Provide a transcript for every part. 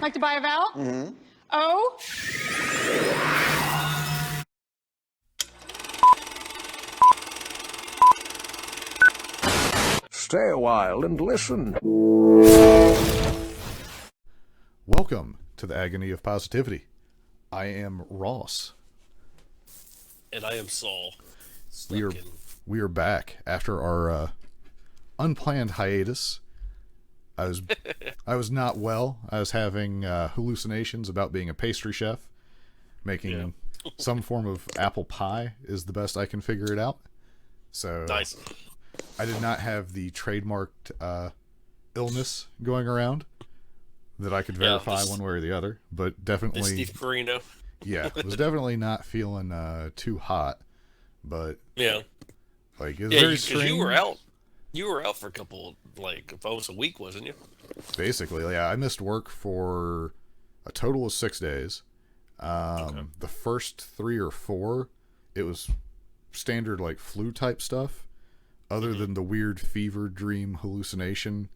Like to buy a vowel? Mm-hmm. O. Stay a while and listen. Welcome to the Agony of Positivity. I am Ross. And I am Saul. We are back after our unplanned hiatus. I was not well. I was having hallucinations about being a pastry chef, making some form of apple pie is the best I can figure it out. So nice. I did not have the trademarked illness going around that I could verify one way or the other, but definitely Steve Carino. Yeah, was definitely not feeling too hot, but like it was very strange. You were out for a couple, like almost a week, wasn't you? Basically, yeah. I missed work for a total of 6 days. The first 3 or 4, it was standard like flu type stuff, other than the weird fever dream hallucination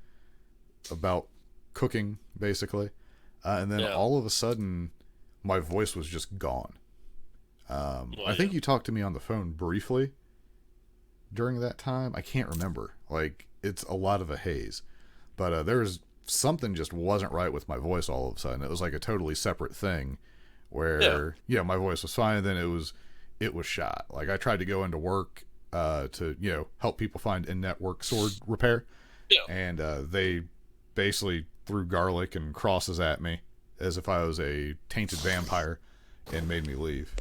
about cooking, basically. And then all of a sudden, my voice was just gone. I think you talked to me on the phone briefly during that time. I can't remember. Like, it's a lot of a haze. But there was something just wasn't right with my voice all of a sudden. It was like a totally separate thing where, my voice was fine, and then it was shot. Like, I tried to go into work to, help people find in-network sword repair. Yeah. And they basically threw garlic and crosses at me as if I was a tainted vampire and made me leave.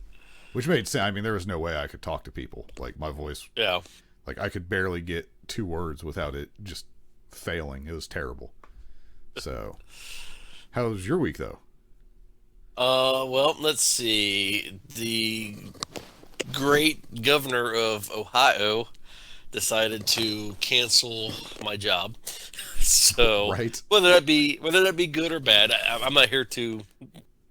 Which made sense. I mean, there was no way I could talk to people. Like, my voice... Yeah. Like, I could barely get 2 words without it just failing. It was terrible. So, how was your week, though? Well, let's see. The great governor of Ohio decided to cancel my job. So, right. whether that be good or bad, I'm not here to...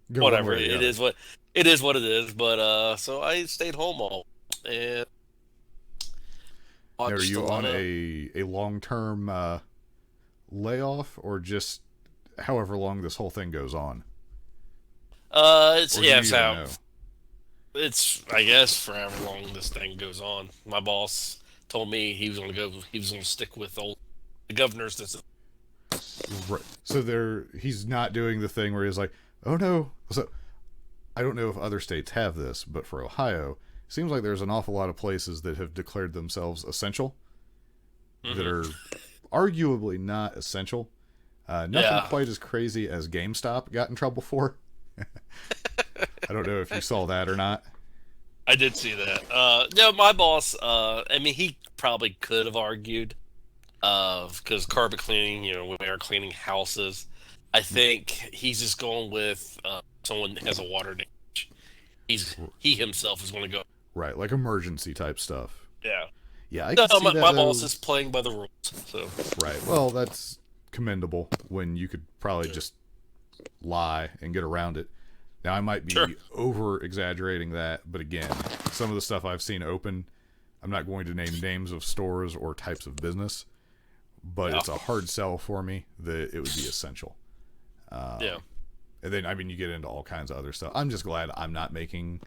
Whatever. It is what it is. But, so I stayed home all and... Now, are you on a long-term layoff, or just however long this whole thing goes on? It's I guess for however long this thing goes on. My boss told me he was going to stick with the governors. Right. So he's not doing the thing where he's like, oh no. So I don't know if other states have this, but for Ohio, it seems like there's an awful lot of places that have declared themselves essential that are arguably not essential. Nothing quite as crazy as GameStop got in trouble for. I don't know if you saw that or not. I did see that. No, my boss, I mean, he probably could have argued, because carpet cleaning, when we are cleaning houses, I think he's just going with someone has a water damage. He himself is going to go. Right, like emergency type stuff. Yeah. Yeah, I can see that, my boss is playing by the rules. So. Right. Well, that's commendable when you could probably just lie and get around it. Now, I might be over-exaggerating that, but again, some of the stuff I've seen open, I'm not going to name names of stores or types of business, but it's a hard sell for me that it would be essential. And then, I mean, you get into all kinds of other stuff. I'm just glad I'm not making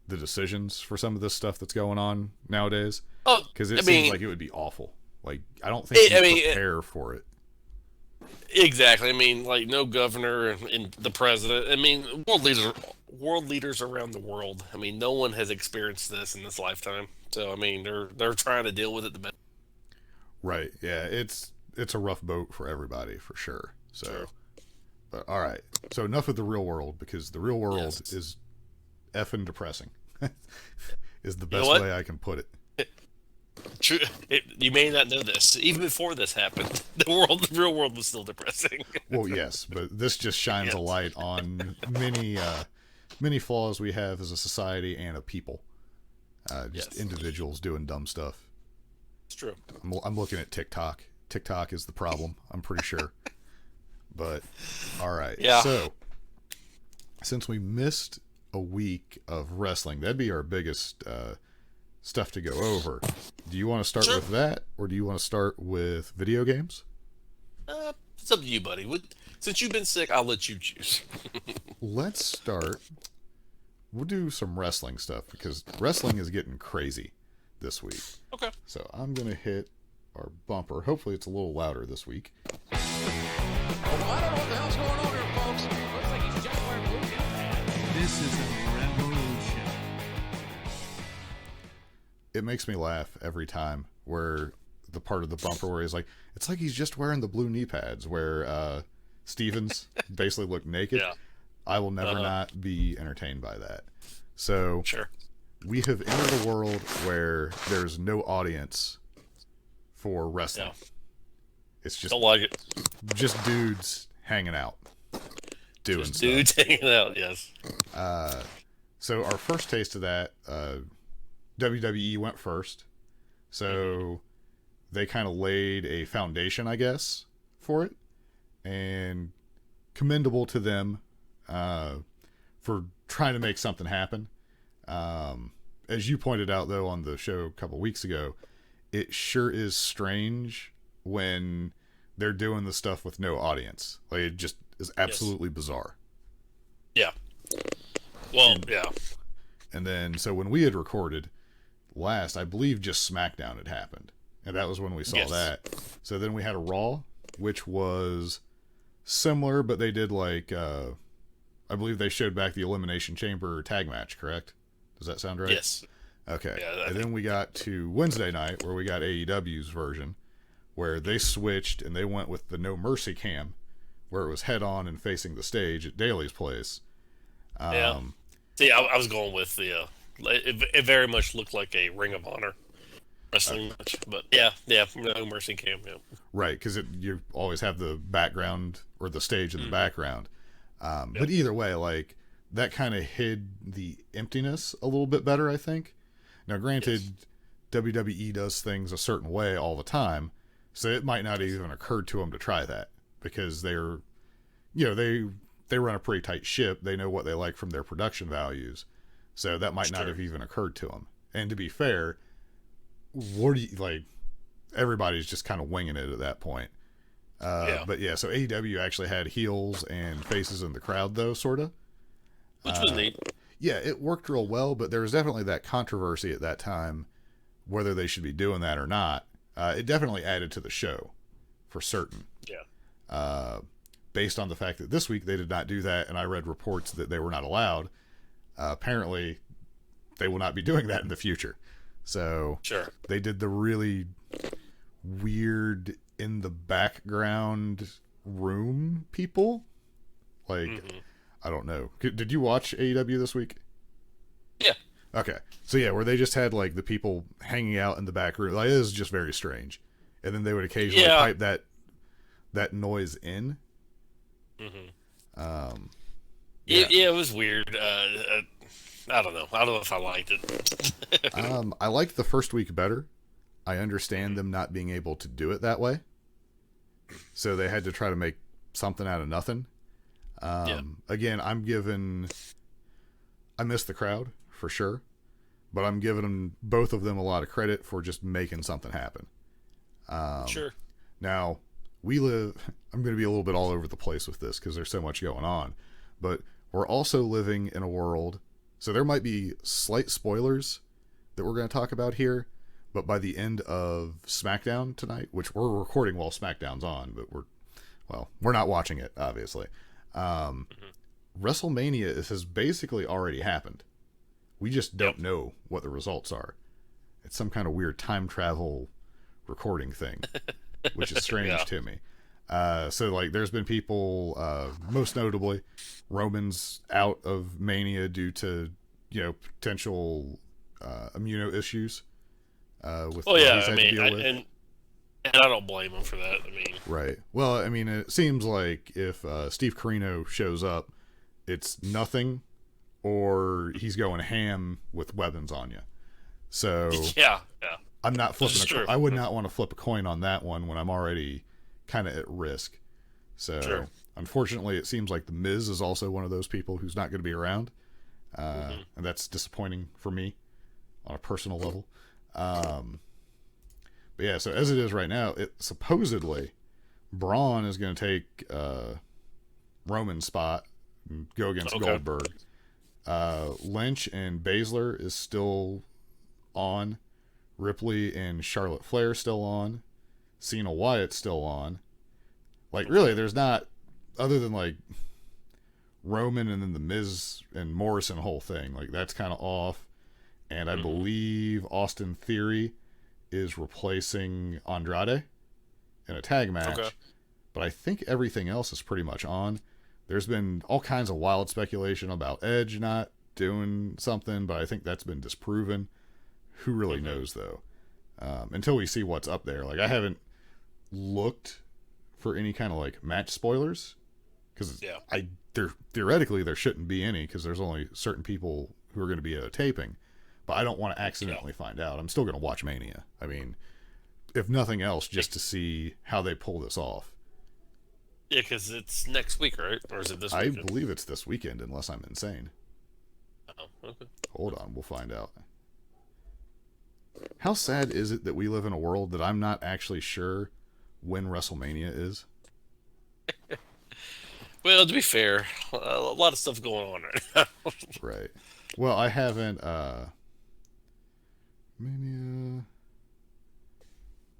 the decisions for some of this stuff that's going on nowadays. Because it seems like it would be awful. Like, I don't think you prepare for it. Exactly. I mean, like, no governor and the president. I mean, world leaders around the world. I mean, no one has experienced this in this lifetime. So, I mean, they're trying to deal with it the best. Right. Yeah. It's a rough boat for everybody, for sure. So, but, all right. So enough of the real world, because the real world is effing depressing. Is the best way I can put it. True. You may not know this. Even before this happened, the real world was still depressing. Well, yes, but this just shines a light on many flaws we have as a society and a people. Just individuals doing dumb stuff. It's true. I'm looking at TikTok. TikTok is the problem, I'm pretty sure. But, all right. Yeah. So, since we missed a week of wrestling, that'd be our biggest stuff to go over. Do you want to start with that, or do you want to start with video games? It's up to you, buddy. Since you've been sick, I'll let you choose. Let's start. We'll do some wrestling stuff because wrestling is getting crazy this week. Okay. So I'm going to hit our bumper. Hopefully it's a little louder this week. Well, I don't know what the hell's going on here, folks. Looks like he's just wearing blue knee pads. This is a revolution. It makes me laugh every time where the part of the bumper where he's like, it's like he's just wearing the blue knee pads where Stevens basically looked naked. Yeah. I will never not be entertained by that. So Sure. we have entered a world where there's no audience for wrestling. Yeah. It's just Don't like it. just dudes hanging out, doing Just stuff. dudes hanging out. Yes. So our first taste of that, WWE went first. So they kind of laid a foundation, I guess, for it. And commendable to them for trying to make something happen. As you pointed out, though, on the show a couple weeks ago, it sure is strange when they're doing the stuff with no audience. Like, it just is absolutely bizarre. Yeah. Well, yeah. And then, so when we had recorded last, I believe just SmackDown had happened. And that was when we saw that. So then we had a Raw, which was similar, but they did like, I believe they showed back the Elimination Chamber tag match, correct? Does that sound right? Yes. Okay. Yeah, And then we got to Wednesday night, where we got AEW's version, where they switched and they went with the No Mercy cam, where it was head on and facing the stage at Daly's place. Yeah. See, I was going with the. It very much looked like a Ring of Honor wrestling match, but yeah, No Mercy cam. Yeah. Right, because you always have the background or the stage in the background. But either way, like, that kind of hid the emptiness a little bit better, I think. Now, granted, WWE does things a certain way all the time, so it might not even occur to them to try that because they're, they run a pretty tight ship. They know what they like from their production values, so that might not have even occurred to them. And to be fair, everybody's just kind of winging it at that point. But yeah, so AEW actually had heels and faces in the crowd, though, sort of. Which was neat. Yeah, it worked real well, but there was definitely that controversy at that time whether they should be doing that or not. It definitely added to the show, for certain. Yeah. Based on the fact that this week they did not do that, and I read reports that they were not allowed. Apparently, they will not be doing that in the future. So Sure. they did the really weird in the background room people. Like, I don't know. Did you watch AEW this week? Yeah. Okay. So yeah, where they just had like the people hanging out in the back room. Like, it was just very strange. And then they would occasionally pipe that noise in. It was weird. I don't know. I don't know if I liked it. I liked the first week better. I understand them not being able to do it that way. So they had to try to make something out of nothing. Again, I miss the crowd for sure, but I'm giving them, both of them, a lot of credit for just making something happen. Sure. Now, I'm going to be a little bit all over the place with this because there's so much going on, but we're also living in a world, so there might be slight spoilers that we're going to talk about here, but by the end of SmackDown tonight, which we're recording while SmackDown's on, but we're not watching it, obviously. WrestleMania has basically already happened. We just don't know what the results are. It's some kind of weird time travel recording thing, which is strange to me. So like, there's been people, most notably Roman's out of Mania due to, potential immuno issues with what he's had to deal with. And I don't blame him for that. Right. Well, it seems like if Steve Corino shows up, it's nothing, or he's going ham with weapons on you. So yeah. I'm not flipping. I would not want to flip a coin on that one when I'm already kind of at risk. So unfortunately, it seems like the Miz is also one of those people who's not going to be around, and that's disappointing for me on a personal level. But yeah, so as it is right now, it supposedly Braun is going to take Roman spot, and go against Goldberg. Lynch and Baszler is still on. Ripley and Charlotte Flair still on. Cena Wyatt still on. Like, really, there's not, other than like Roman and then the Miz and Morrison whole thing, like that's kind of off. And I believe Austin Theory is replacing Andrade in a tag match. Okay. But I think everything else is pretty much on. There's been all kinds of wild speculation about Edge not doing something, but I think that's been disproven. Who really knows, though? Until we see what's up there. Like, I haven't looked for any kind of, like, match spoilers. Because theoretically there shouldn't be any, because there's only certain people who are going to be at a taping. But I don't want to accidentally find out. I'm still going to watch Mania. I mean, if nothing else, just to see how they pull this off. Yeah, because it's next week, right? Or is it this weekend? I believe it's this weekend, unless I'm insane. Oh, okay. Hold on, we'll find out. How sad is it that we live in a world that I'm not actually sure when WrestleMania is? Well, to be fair, a lot of stuff going on right now. Right. Well, I haven't, Mania...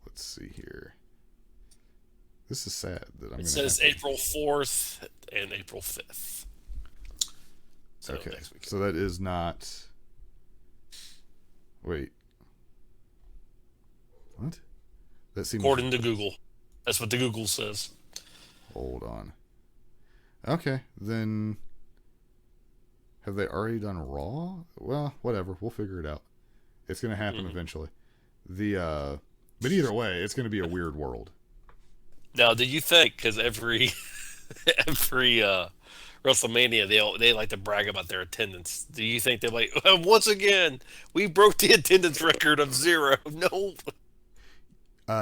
Let's see here. This is sad that I'm. It says April 4th and April 5th. So okay, so that is not. Wait. What? That seems. According to Google, that's what the Google says. Hold on. Okay, then. Have they already done Raw? Well, whatever. We'll figure it out. It's going to happen eventually. But either way, it's going to be a weird world. Now, do you think, because every WrestleMania, they like to brag about their attendance. Do you think they're like, once again, we broke the attendance record of 0? No.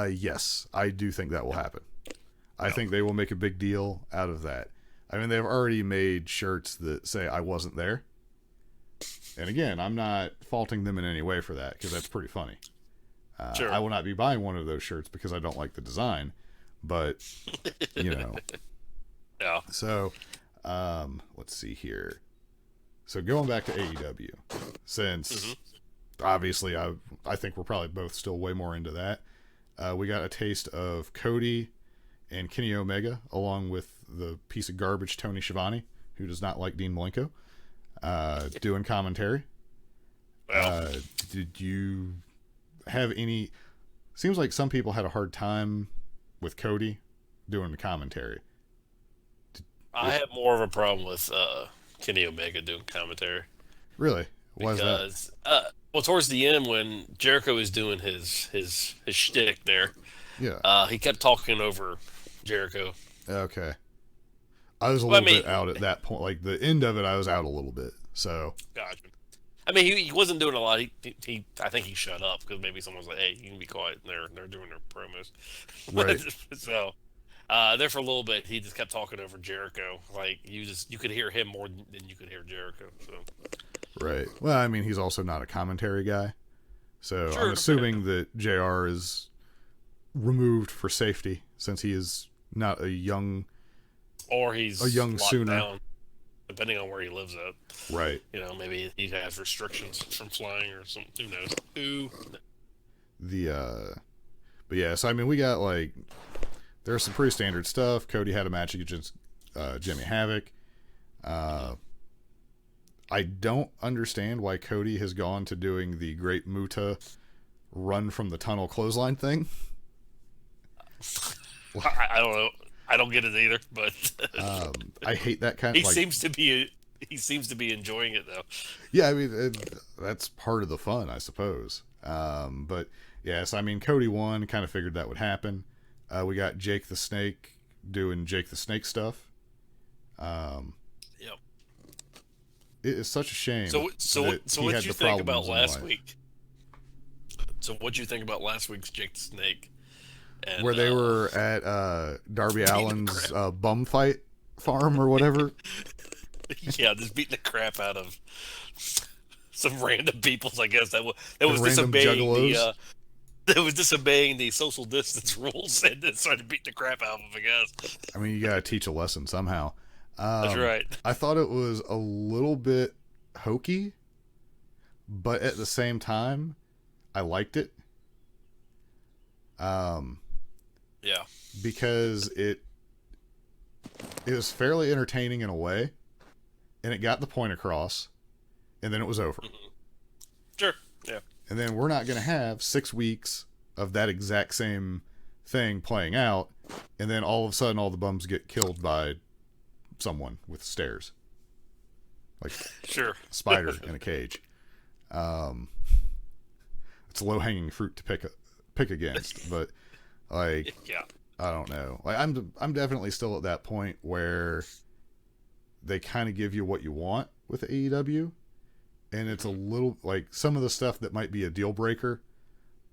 Yes, I do think that will happen. I think they will make a big deal out of that. I mean, they've already made shirts that say I wasn't there. And again, I'm not faulting them in any way for that, because that's pretty funny. Sure. I will not be buying one of those shirts because I don't like the design, but Yeah. So, let's see here. So going back to AEW, since obviously I think we're probably both still way more into that. We got a taste of Cody and Kenny Omega, along with the piece of garbage Tony Schiavone, who does not like Dean Malenko, doing commentary. Well. Did you have any? Seems like some people had a hard time with Cody doing the commentary. I had more of a problem with Kenny Omega doing commentary. Really? Why is that? Well, towards the end when Jericho was doing his shtick there, he kept talking over Jericho. Okay. I was a little bit out at that point. Like the end of it, I was out a little bit. So. Gotcha. I mean, he wasn't doing a lot. He I think he shut up because maybe someone was like, "Hey, you can be quiet." And they're doing their promos. Right. So, there for a little bit, he just kept talking over Jericho. Like you could hear him more than you could hear Jericho. So. Right. Well, I mean, he's also not a commentary guy, so sure. I'm assuming that JR is removed for safety since he is not a young, or he's a young Sooner. Down. Depending on where he lives at. Right. Maybe he has restrictions from flying or something. Who knows? But yeah, so I mean, we got like, there's some pretty standard stuff. Cody had a match against Jimmy Havoc. I don't understand why Cody has gone to doing the Great Muta run from the tunnel clothesline thing. I don't know. I don't get it either, but I hate that kind of. He seems to be enjoying it though. Yeah, I mean that's part of the fun, I suppose. But yes, I mean Cody won. Kind of figured that would happen. We got Jake the Snake doing Jake the Snake stuff. Yep. It is such a shame. So what did you think about last week? So what did you think about last week's Jake the Snake? And, where they were at Darby Allin's bum fight farm or whatever. Yeah, just beating the crap out of some random peoples, I guess that was disobeying the social distance rules and then started beating the crap out of them, I guess. I mean, you gotta teach a lesson somehow. That's right. I thought it was a little bit hokey, but at the same time, I liked it. Yeah. Because it was fairly entertaining in a way, and it got the point across, and then it was over. Mm-hmm. Sure. Yeah. And then we're not going to have 6 weeks of that exact same thing playing out, and then all of a sudden all the bums get killed by someone with stairs. Like sure. a spider in a cage. It's low-hanging fruit to pick against, but like yeah. I don't know. Like I'm definitely still at that point where they kind of give you what you want with AEW, and it's a little like some of the stuff that might be a deal breaker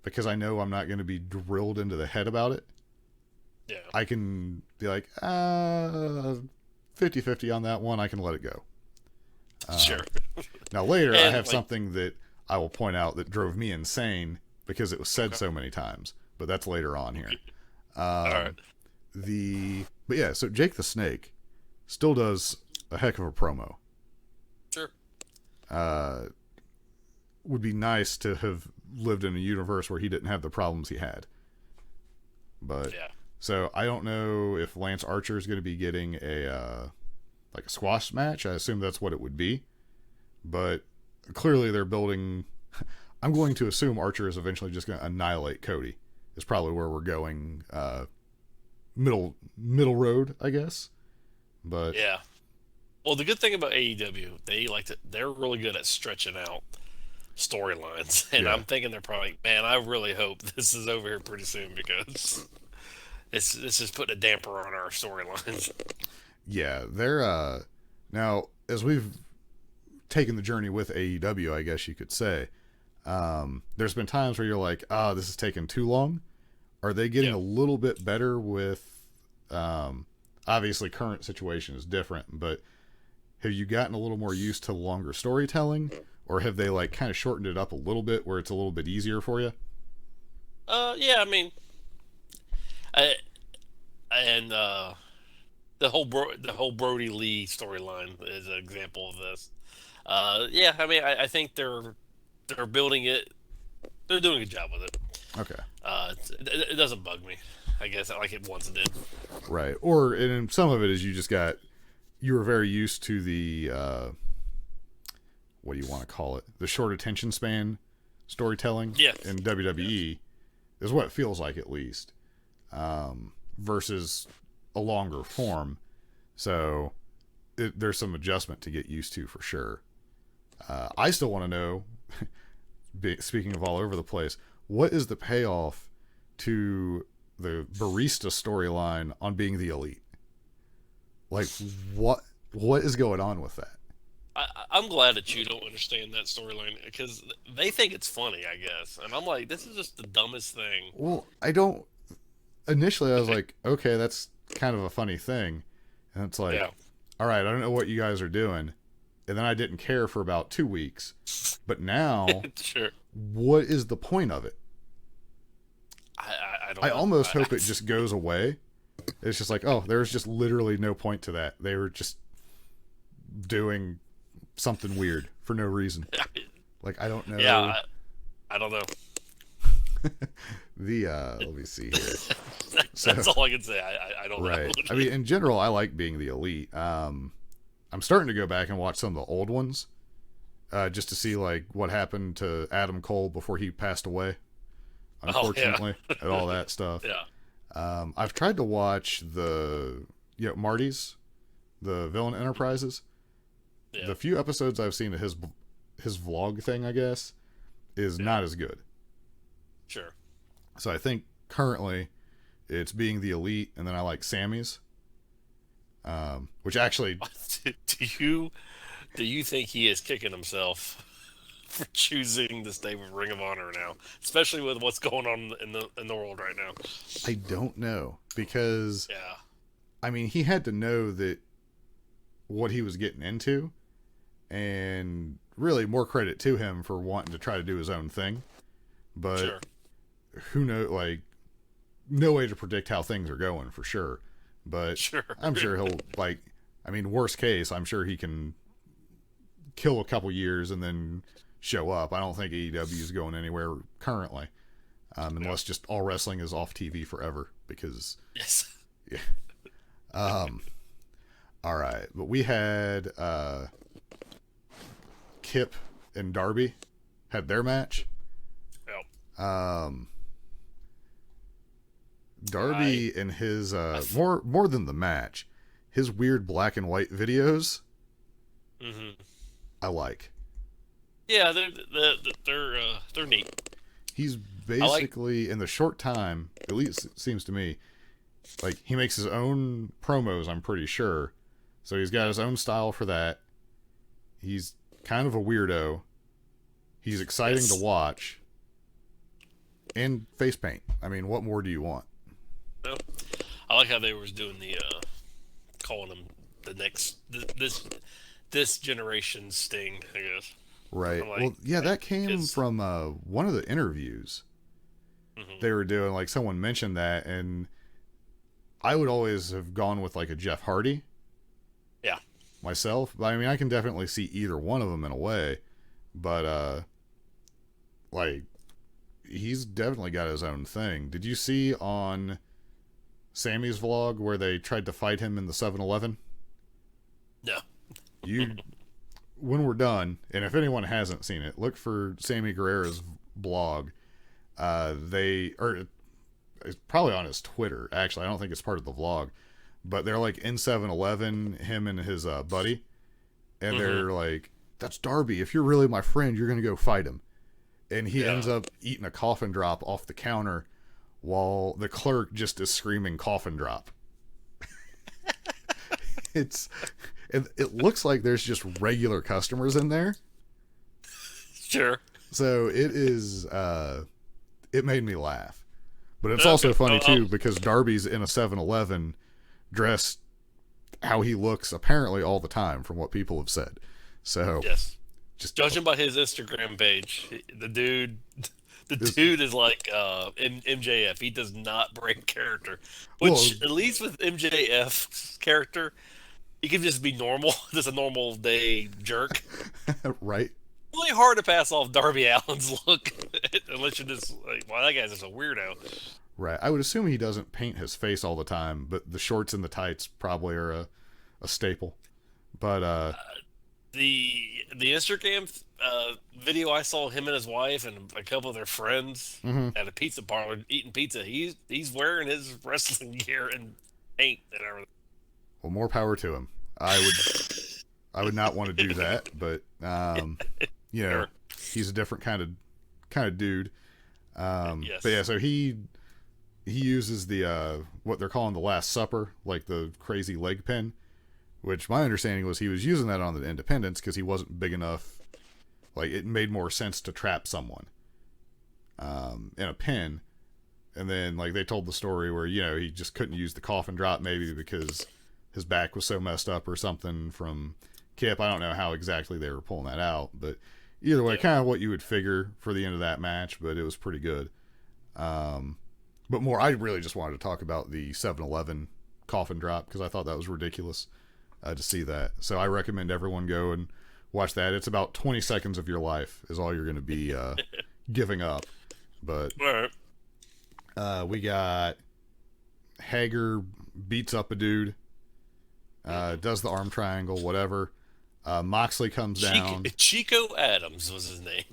because I know I'm not going to be drilled into the head about it. Yeah. I can be like 50-50 on that one. I can let it go. Sure. Now later I have like, something that I will point out that drove me insane because it was said so many times, but that's later on here. all right. But yeah, so Jake the Snake still does a heck of a promo. Sure. Would be nice to have lived in a universe where he didn't have the problems he had. But yeah. So I don't know if Lance Archer is going to be getting a like a squash match. I assume that's what it would be. But clearly they're building. I'm going to assume Archer is eventually just going to annihilate Cody. Is probably where we're going. Middle road, I guess. But yeah. Well, the good thing about AEW, they're really good at stretching out storylines, and Yeah. I'm thinking they're probably like, man, I really hope this is over here pretty soon because this is putting a damper on our storylines. Yeah, they're now as we've taken the journey with AEW, I guess you could say, there's been times where you're like, this is taking too long. Are they getting a little bit better with obviously current situation is different, but have you gotten a little more used to longer storytelling, or have they like kind of shortened it up a little bit where it's a little bit easier for you? Yeah, I mean, the whole Brody Lee storyline is an example of this. Yeah, I mean, I think they're building it. They're doing a good job with it. Okay. It doesn't bug me, I guess, like it once did. Right. Or and some of it is you were very used to the what do you want to call it? The short attention span storytelling in WWE is what it feels like, at least, versus a longer form. So there's some adjustment to get used to for sure. I still want to know, speaking of all over the place, what is the payoff to the barista storyline on being the elite? Like, what is going on with that? I'm glad that you don't understand that storyline because they think it's funny, I guess. And I'm like, this is just the dumbest thing. Well, I don't. Initially, I was like, okay, that's kind of a funny thing. And it's like, all right, I don't know what you guys are doing. And then I didn't care for about 2 weeks. But now, sure. What is the point of it? I don't I know. almost hope it just goes away. It's just like, oh, there's just literally no point to that. They were just doing something weird for no reason. Like, I don't know. Yeah, I don't know. Let me see here. That's all I can say. I don't know. Right. I mean, in general, I like being the elite. I'm starting to go back and watch some of the old ones, just to see like what happened to Adam Cole before he passed away. Unfortunately, and all that stuff. Yeah. I've tried to watch Marty's, the Villain Enterprises. Yeah. The few episodes I've seen of his vlog thing, I guess, is not as good. Sure. So I think currently it's being the elite, and then I like Sammy's, which actually. Do you think he is kicking himself for choosing to stay with Ring of Honor now, especially with what's going on in the world right now? I don't know, because yeah, I mean, he had to know that what he was getting into, and really more credit to him for wanting to try to do his own thing. But who knows? Like, no way to predict how things are going for sure. But I'm sure he'll I mean, worst case, I'm sure he can kill a couple years and then show up. I don't think AEW is going anywhere currently, unless just all wrestling is off TV forever. Because Yes. yeah. All right, but we had Kip and Darby had their match. Yep. Darby and his more than the match, his weird black and white videos. Mm-hmm. I like. Yeah, they're neat. He's basically in the short time, at least it seems to me, like he makes his own promos. I'm pretty sure, so he's got his own style for that. He's kind of a weirdo. He's exciting to watch, and face paint. I mean, what more do you want? Well, I like how they was doing the calling him the next this generation's Sting, I guess. Right. Like, well, yeah, that came from one of the interviews they were doing. Like, someone mentioned that, and I would always have gone with like a Jeff Hardy. Yeah. Myself, but I mean, I can definitely see either one of them in a way, but like, he's definitely got his own thing. Did you see on Sammy's vlog where they tried to fight him in the 7-Eleven? No. You, when we're done, and if anyone hasn't seen it, look for Sammy Guerrero's blog. It's probably on his Twitter, actually. I don't think it's part of the vlog, but they're like in 7-Eleven, him and his buddy, and they're like, "That's Darby. If you're really my friend, you're gonna go fight him." And he ends up eating a coffin drop off the counter while the clerk just is screaming "coffin drop." It looks like there's just regular customers in there. Sure. So it is, it made me laugh. But it's also funny too, because Darby's in a 7-Eleven dressed how he looks apparently all the time from what people have said. So yes. Just judging by his Instagram page, the dude is like MJF. He does not break character, which at least with MJF's character, he can just be normal, just a normal day jerk. Right. Really hard to pass off Darby Allin's look unless you're just like, well, that guy's just a weirdo. Right. I would assume he doesn't paint his face all the time, but the shorts and the tights probably are a staple. But the Instagram video I saw, him and his wife and a couple of their friends at a pizza parlor eating pizza. He's wearing his wrestling gear and paint and everything. Well, more power to him. I would not want to do that, but you know, he's a different kind of dude. Yes. But yeah, so he uses the what they're calling the Last Supper, like the crazy leg pin, which my understanding was he was using that on the Independents because he wasn't big enough. Like, it made more sense to trap someone in a pin, and then like they told the story where, you know, he just couldn't use the coffin drop maybe because his back was so messed up or something from Kip. I don't know how exactly they were pulling that out, but either way, kind of what you would figure for the end of that match, but it was pretty good. But more, I really just wanted to talk about the 7-Eleven coffin drop because I thought that was ridiculous to see that. So I recommend everyone go and watch that. It's about 20 seconds of your life is all you're going to be giving up. But we got Hager beats up a dude, does the arm triangle, whatever. Moxley comes down. Chico Adams was his name.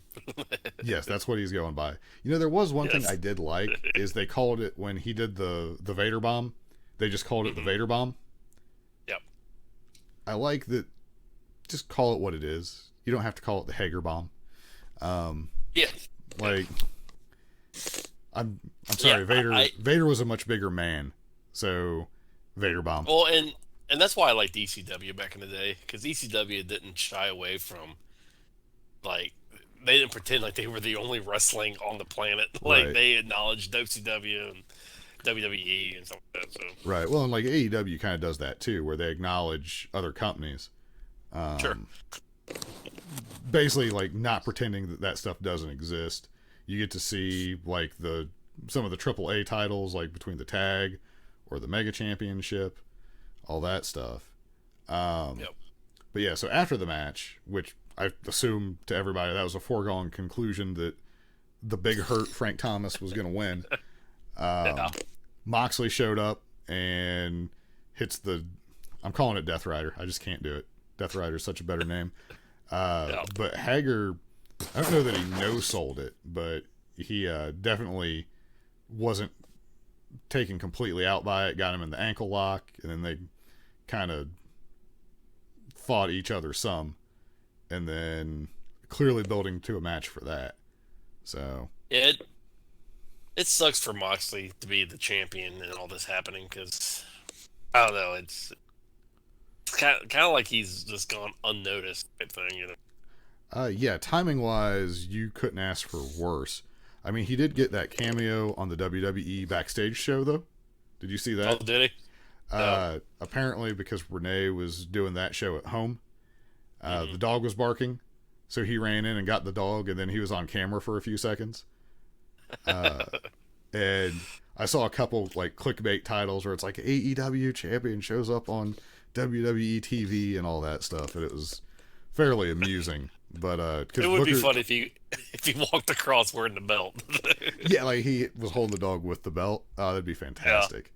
Yes, that's what he's going by. You know, there was one thing I did like is they called it, when he did the Vader bomb, they just called it the Vader bomb. Yep. I like that. Just call it what it is. You don't have to call it the Hager bomb. Yeah. Like, I'm sorry, Vader was a much bigger man, so Vader bomb. Well, and that's why I liked ECW back in the day, because ECW didn't shy away from, like, they didn't pretend like they were the only wrestling on the planet. Like, they acknowledged WCW and WWE and stuff like that. So. Right. Well, and like AEW kind of does that too, where they acknowledge other companies. Sure. Basically, like, not pretending that stuff doesn't exist. You get to see like some of the AAA titles, like between the tag or the Mega Championship, all that stuff. Yep. But yeah, so after the match, which I assume to everybody that was a foregone conclusion that the big hurt Frank Thomas was going to win. Yeah. Moxley showed up and hits I'm calling it Death Rider. I just can't do it. Death Rider is such a better name. But Hager, I don't know that he no-sold it, but he definitely wasn't taken completely out by it. Got him in the ankle lock, and then they kind of fought each other some, and then clearly building to a match for that. So It sucks for Moxley to be the champion and all this happening because I don't know. It's kind of like he's just gone unnoticed type thing, you know. Yeah, timing wise, you couldn't ask for worse. I mean, he did get that cameo on the WWE backstage show, though. Did you see that? Oh, did he? No. Apparently, because Renee was doing that show at home, the dog was barking, so he ran in and got the dog, and then he was on camera for a few seconds. And I saw a couple like clickbait titles where it's like AEW champion shows up on WWE TV and all that stuff, and it was fairly amusing. But it would be fun if he walked across wearing the belt. Yeah, like he was holding the dog with the belt. Oh, that'd be fantastic.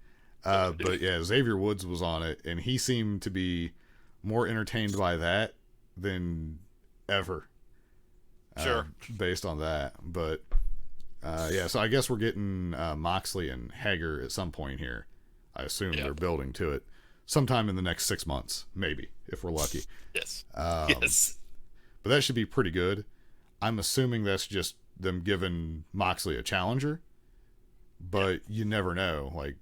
Yeah. But yeah, Xavier Woods was on it, and he seemed to be more entertained by that than ever. Sure. Based on that, but yeah, so I guess we're getting Moxley and Hager at some point here. I assume they're building to it sometime in the next 6 months, maybe, if we're lucky. Yes. Yes. But that should be pretty good. I'm assuming that's just them giving Moxley a challenger, but you never know. Like,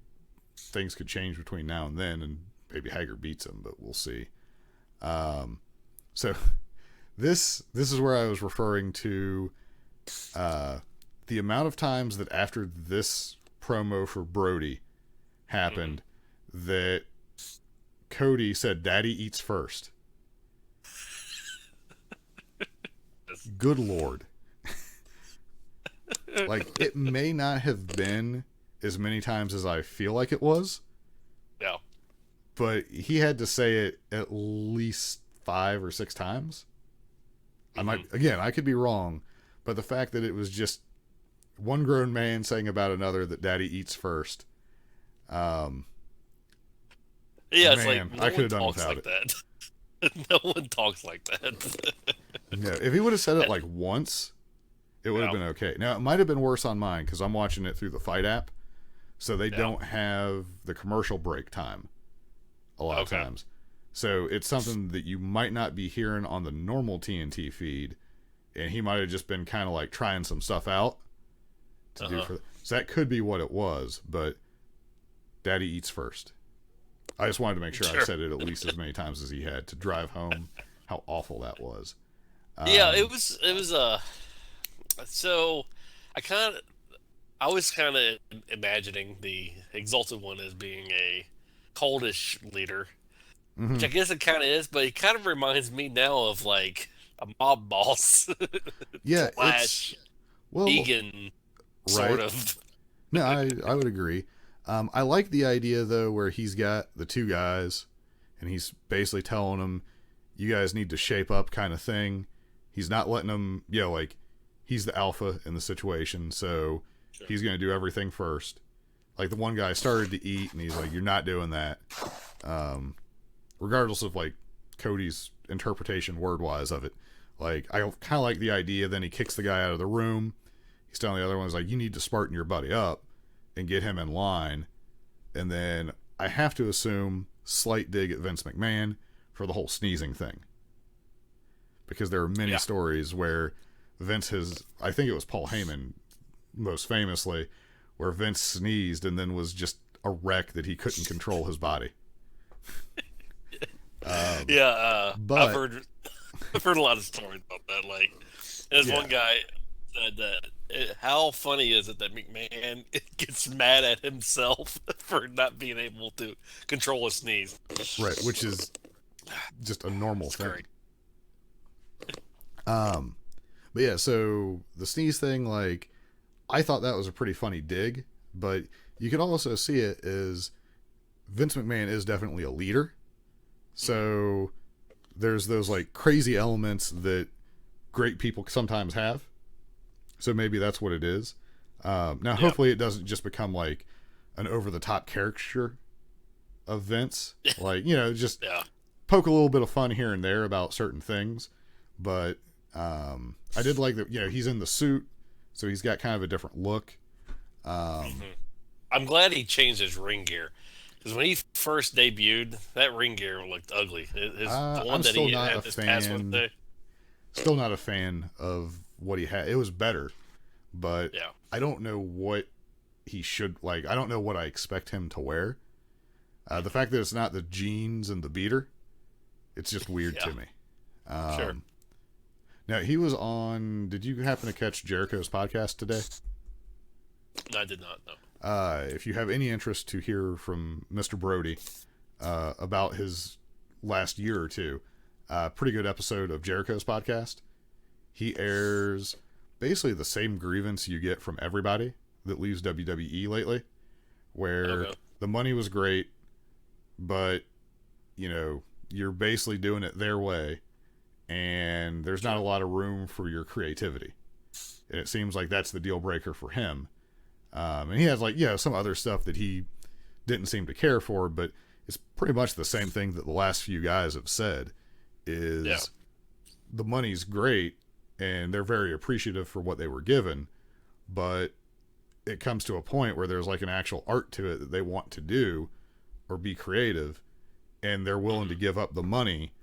things could change between now and then, and maybe Hager beats him, but we'll see. So this is where I was referring to the amount of times that after this promo for Brody happened that Cody said Daddy eats first. Good Lord. Like, it may not have been as many times as I feel like it was. Yeah. But he had to say it at least 5 or 6 times. I could be wrong, but the fact that it was just one grown man saying about another that Daddy eats first. Yeah, it's man, like no I could have one done talks without like it. that. No one talks like that. No, if he would have said it like once, it would have been okay. Now, it might have been worse on mine because I'm watching it through the Fight app, so they don't have the commercial break time a lot of times. So it's something that you might not be hearing on the normal TNT feed, and he might have just been kind of like trying some stuff out to do for. So that could be what it was, but Daddy eats first. I just wanted to make sure I said it at least as many times as he had to drive home how awful that was. Yeah, it was so I was kind of imagining the Exalted One as being a coldish leader, which I guess it kind of is, but it kind of reminds me now of like a mob boss. Yeah, slash vegan sort of. No, I would agree. I like the idea though where he's got the 2 guys and he's basically telling them, you guys need to shape up kind of thing. He's not letting them, like he's the alpha in the situation, so he's going to do everything first. Like the one guy started to eat and he's like, you're not doing that. Regardless of like Cody's interpretation word wise of it. Like, I kind of like the idea. Then he kicks the guy out of the room. He's telling the other ones like, you need to smarten your buddy up and get him in line. And then I have to assume slight dig at Vince McMahon for the whole sneezing thing. Because there are many stories where Vince has, I think it was Paul Heyman most famously, where Vince sneezed and then was just a wreck that he couldn't control his body. But I've heard a lot of stories about that. Like, there's one guy said that how funny is it that McMahon gets mad at himself for not being able to control a sneeze? Right, which is just a normal thing. Great. But yeah, so the sneeze thing, like, I thought that was a pretty funny dig, but you could also see it as Vince McMahon is definitely a leader. So there's those like crazy elements that great people sometimes have. So maybe that's what it is. Now, hopefully it doesn't just become like an over-the-top caricature of Vince. Like, just poke a little bit of fun here and there about certain things. But I did like that, he's in the suit, so he's got kind of a different look. I'm glad he changed his ring gear. Because when he first debuted, that ring gear looked ugly. I'm still not a fan. Still not a fan of what he had. It was better, but I don't know what he should like. I don't know what I expect him to wear. The fact that it's not the jeans and the beater, it's just weird to me. Sure. Now he was on. Did you happen to catch Jericho's podcast today? I did not know. If you have any interest to hear from Mr. Brody about his last year or two, pretty good episode of Jericho's podcast. He airs basically the same grievance you get from everybody that leaves WWE lately, where the money was great, but you're basically doing it their way, and there's not a lot of room for your creativity. And it seems like that's the deal breaker for him. And he has some other stuff that he didn't seem to care for, but it's pretty much the same thing that the last few guys have said is the money's great and they're very appreciative for what they were given, but it comes to a point where there's like an actual art to it that they want to do or be creative, and they're willing to give up the money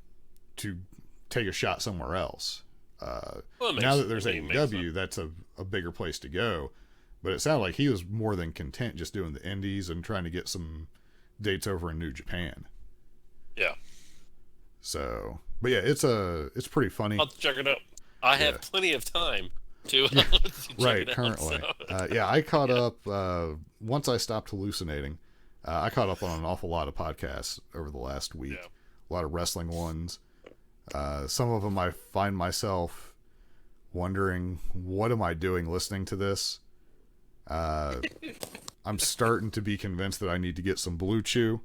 to take a shot somewhere else. Now that there's AEW, that's a bigger place to go. But it sounded like he was more than content just doing the indies and trying to get some dates over in New Japan. Yeah. So, but it's pretty funny. I'll check it out. I have plenty of time to check right, it currently. out, so. I caught up, once I stopped hallucinating, I caught up on an awful lot of podcasts over the last week. Yeah. A lot of wrestling ones. Some of them I find myself wondering, what am I doing listening to this? I'm starting to be convinced that I need to get some Blue Chew.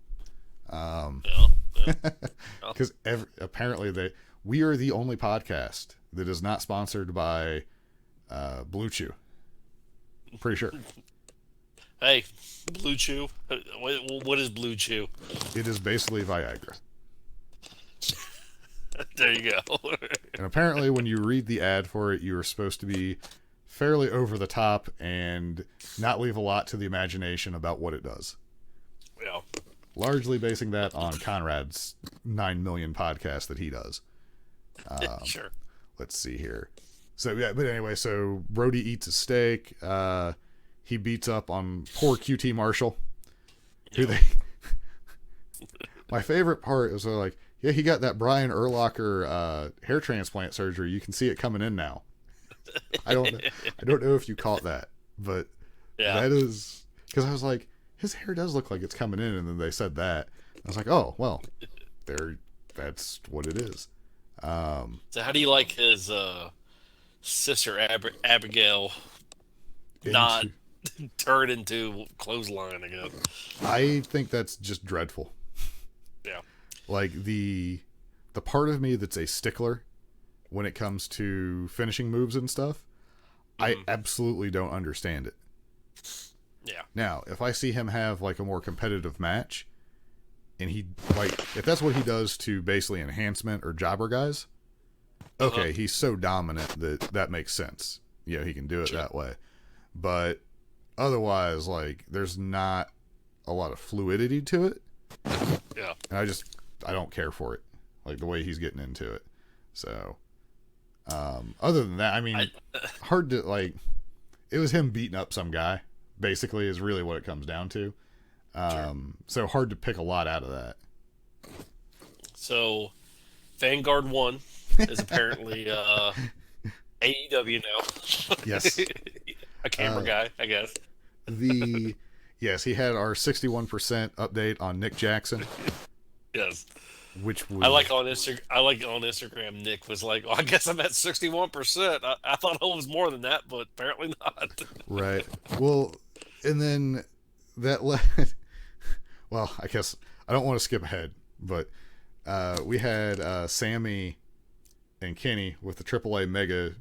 Because apparently we are the only podcast that is not sponsored by Blue Chew. Pretty sure. Hey, Blue Chew. What is Blue Chew? It is basically Viagra. There you go. And apparently when you read the ad for it, you are supposed to be fairly over the top and not leave a lot to the imagination about what it does. Yeah. Largely basing that on Conrad's 9 million podcast that he does. Sure. Let's see here. So but anyway, so Brody eats a steak. He beats up on poor QT Marshall. My favorite part is they're like, he got that Brian Urlacher hair transplant surgery. You can see it coming in now. I don't know if you caught that, but that is because I was like, his hair does look like it's coming in, and then they said that. I was like, oh well, that's what it is. So how do you like his sister Abigail not turn into clothesline again? I think that's just dreadful. Yeah. Like the part of me that's a stickler when it comes to finishing moves and stuff, I absolutely don't understand it. Yeah. Now, if I see him have like a more competitive match, and he if that's what he does to basically enhancement or jobber guys, okay, he's so dominant that makes sense. Yeah, he can do it that way. But otherwise, there's not a lot of fluidity to it. Yeah. And I don't care for it, the way he's getting into it. So, other than that, I mean, hard to it was him beating up some guy, basically, is really what it comes down to. So hard to pick a lot out of that. So, Vanguard 1 is apparently AEW now. Yes. A camera guy, I guess. Yes, he had our 61% update on Nick Jackson. Yes. Which was... I like on Instagram, Nick was like, I guess I'm at 61%. I thought it was more than that, but apparently not. Right. Well, and then that led... Well, I guess I don't want to skip ahead, but We had Sammy and Kenny with the AAA Mega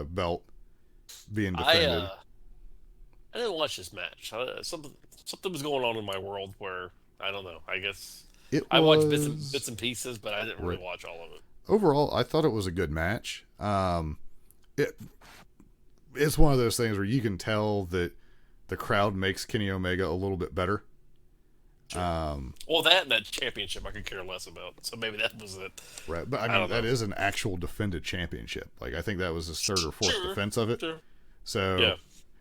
belt being defended. I didn't watch this match. Something was going on in my world where I don't know. I guess I watched bits and pieces, but I didn't really watch all of it. Overall, I thought it was a good match. It's one of those things where you can tell that the crowd makes Kenny Omega a little bit better. Sure. Well, that championship I could care less about. So maybe that was it. Right, but I mean that is an actual defended championship. Like I think that was his third or fourth defense of it. Sure. So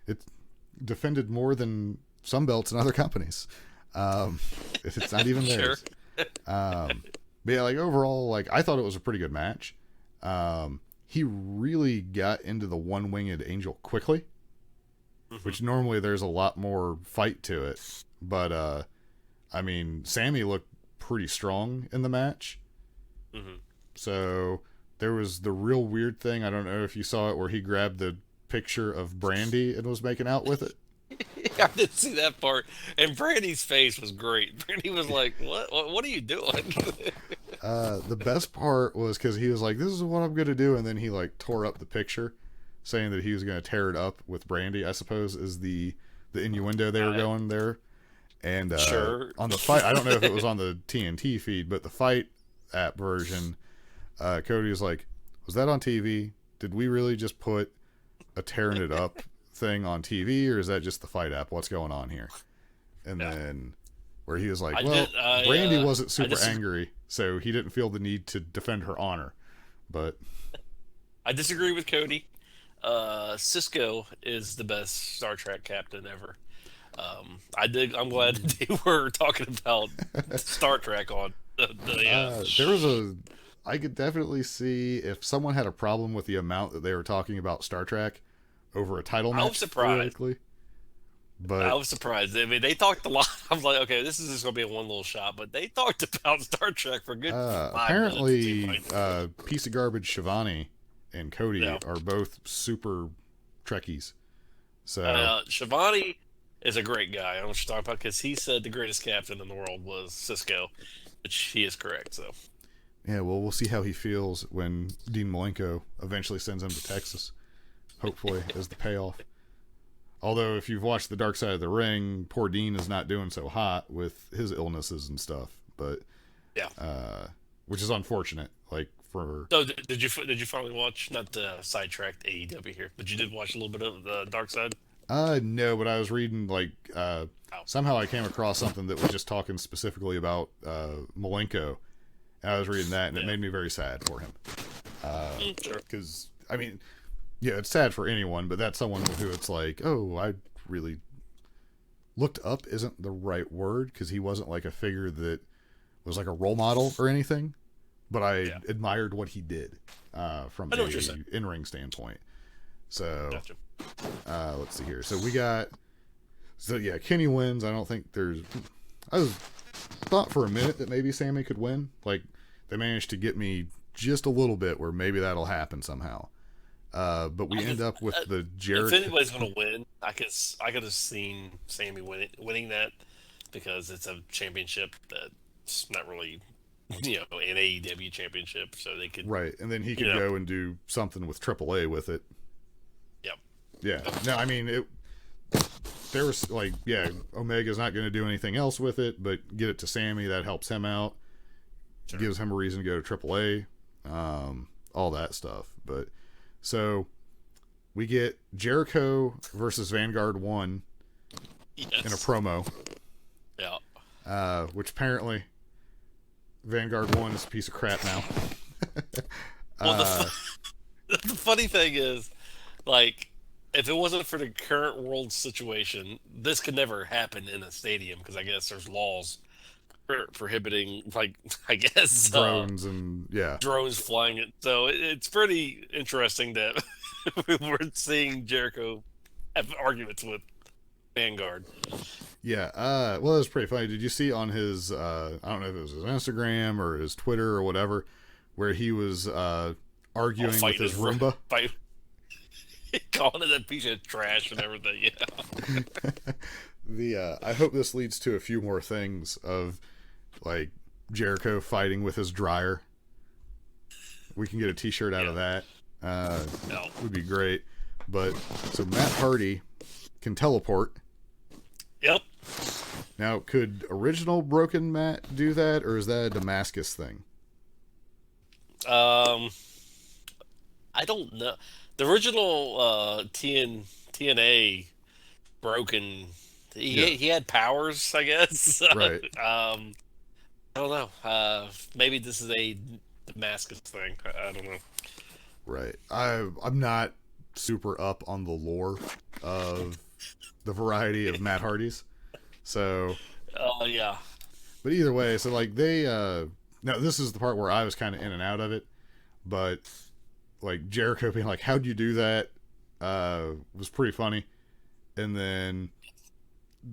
it defended more than some belts in other companies. If it's not even theirs. But yeah, like overall, like I thought it was a pretty good match. He really got into the one-winged angel quickly, which normally there's a lot more fight to it. But I mean, Sammy looked pretty strong in the match. So there was the real weird thing. I don't know if you saw it, where he grabbed the picture of Brandy and was making out with it. I didn't see that part. And Brandy's face was great. Brandy was like, what are you doing? The best part was because he was like, this is what I'm going to do. And then he like tore up the picture saying that he was going to tear it up with Brandy, I suppose is the innuendo they were going there. And on the fight, I don't know if it was on the TNT feed, but the fight app version, Cody was like, was that on TV? Did we really just put a tearing it up thing on TV, or is that just the fight app? What's going on here? And then where he was like, Brandy wasn't super angry, so he didn't feel the need to defend her honor. But I disagree with Cody. Cisco is the best Star Trek captain ever. I'm glad they were talking about Star Trek on there was I could definitely see if someone had a problem with the amount that they were talking about Star Trek over a title match. I was surprised. But I was surprised. I mean, they talked a lot. I was like, okay, this is just going to be a one little shot. But they talked about Star Trek for a good 5 apparently, minutes. piece of garbage Shivani and Cody are both super Trekkies. So Shivani is a great guy. I don't know what you're talking about, because he said the greatest captain in the world was Cisco, which he is correct. So yeah, well, we'll see how he feels when Dean Malenko eventually sends him to Texas. Hopefully, as the payoff. Although, if you've watched The Dark Side of the Ring, poor Dean is not doing so hot with his illnesses and stuff. But which is unfortunate. Like for. So did you finally watch? Not the sidetracked AEW here, but you did watch a little bit of the Dark Side. No, but I was reading somehow I came across something that was just talking specifically about Malenko, and I was reading that, and it made me very sad for him. Because I mean. Yeah, it's sad for anyone, but that's someone who it's like, oh, I really looked up isn't the right word, because he wasn't like a figure that was like a role model or anything, but I admired what he did from an in-ring standpoint. So let's see here. So Kenny wins. I don't think I thought for a minute that maybe Sammy could win. Like they managed to get me just a little bit where maybe that'll happen somehow. But we end up with the Jericho. If anybody's going to win, I could have seen Sammy winning that, because it's a championship that's not really, an AEW championship, so they could and then he could go and do something with AAA with it. Yep. Yeah. No, I mean there was Omega's not going to do anything else with it, but get it to Sammy, that helps him out, gives him a reason to go to AAA, all that stuff, but. So, we get Jericho versus Vanguard 1 in a promo. Yeah. Which apparently, Vanguard 1 is a piece of crap now. Well, the funny thing is, like, if it wasn't for the current world situation, this could never happen in a stadium, because I guess there's laws prohibiting, like, I guess drones and drones flying it. So it's pretty interesting that we're seeing Jericho have arguments with Vanguard. Yeah, well, it was pretty funny. Did you see on his I don't know if it was his Instagram or his Twitter or whatever, where he was arguing with his Roomba? Calling it a piece of trash and everything. Yeah. I hope this leads to a few more things of like Jericho fighting with his dryer. We can get a t-shirt out of that. Would be great. But so Matt Hardy can teleport. Yep. Now, could original Broken Matt do that, or is that a Damascus thing? I don't know. The original TNA Broken, he had powers, I guess. Right. I don't know. Maybe this is a Damascus thing. I don't know. Right. I'm not super up on the lore of the variety of Matt Hardys. So. Yeah. But either way, so like they. Now this is the part where I was kind of in and out of it, but like Jericho being like, "How'd you do that?" Was pretty funny, and then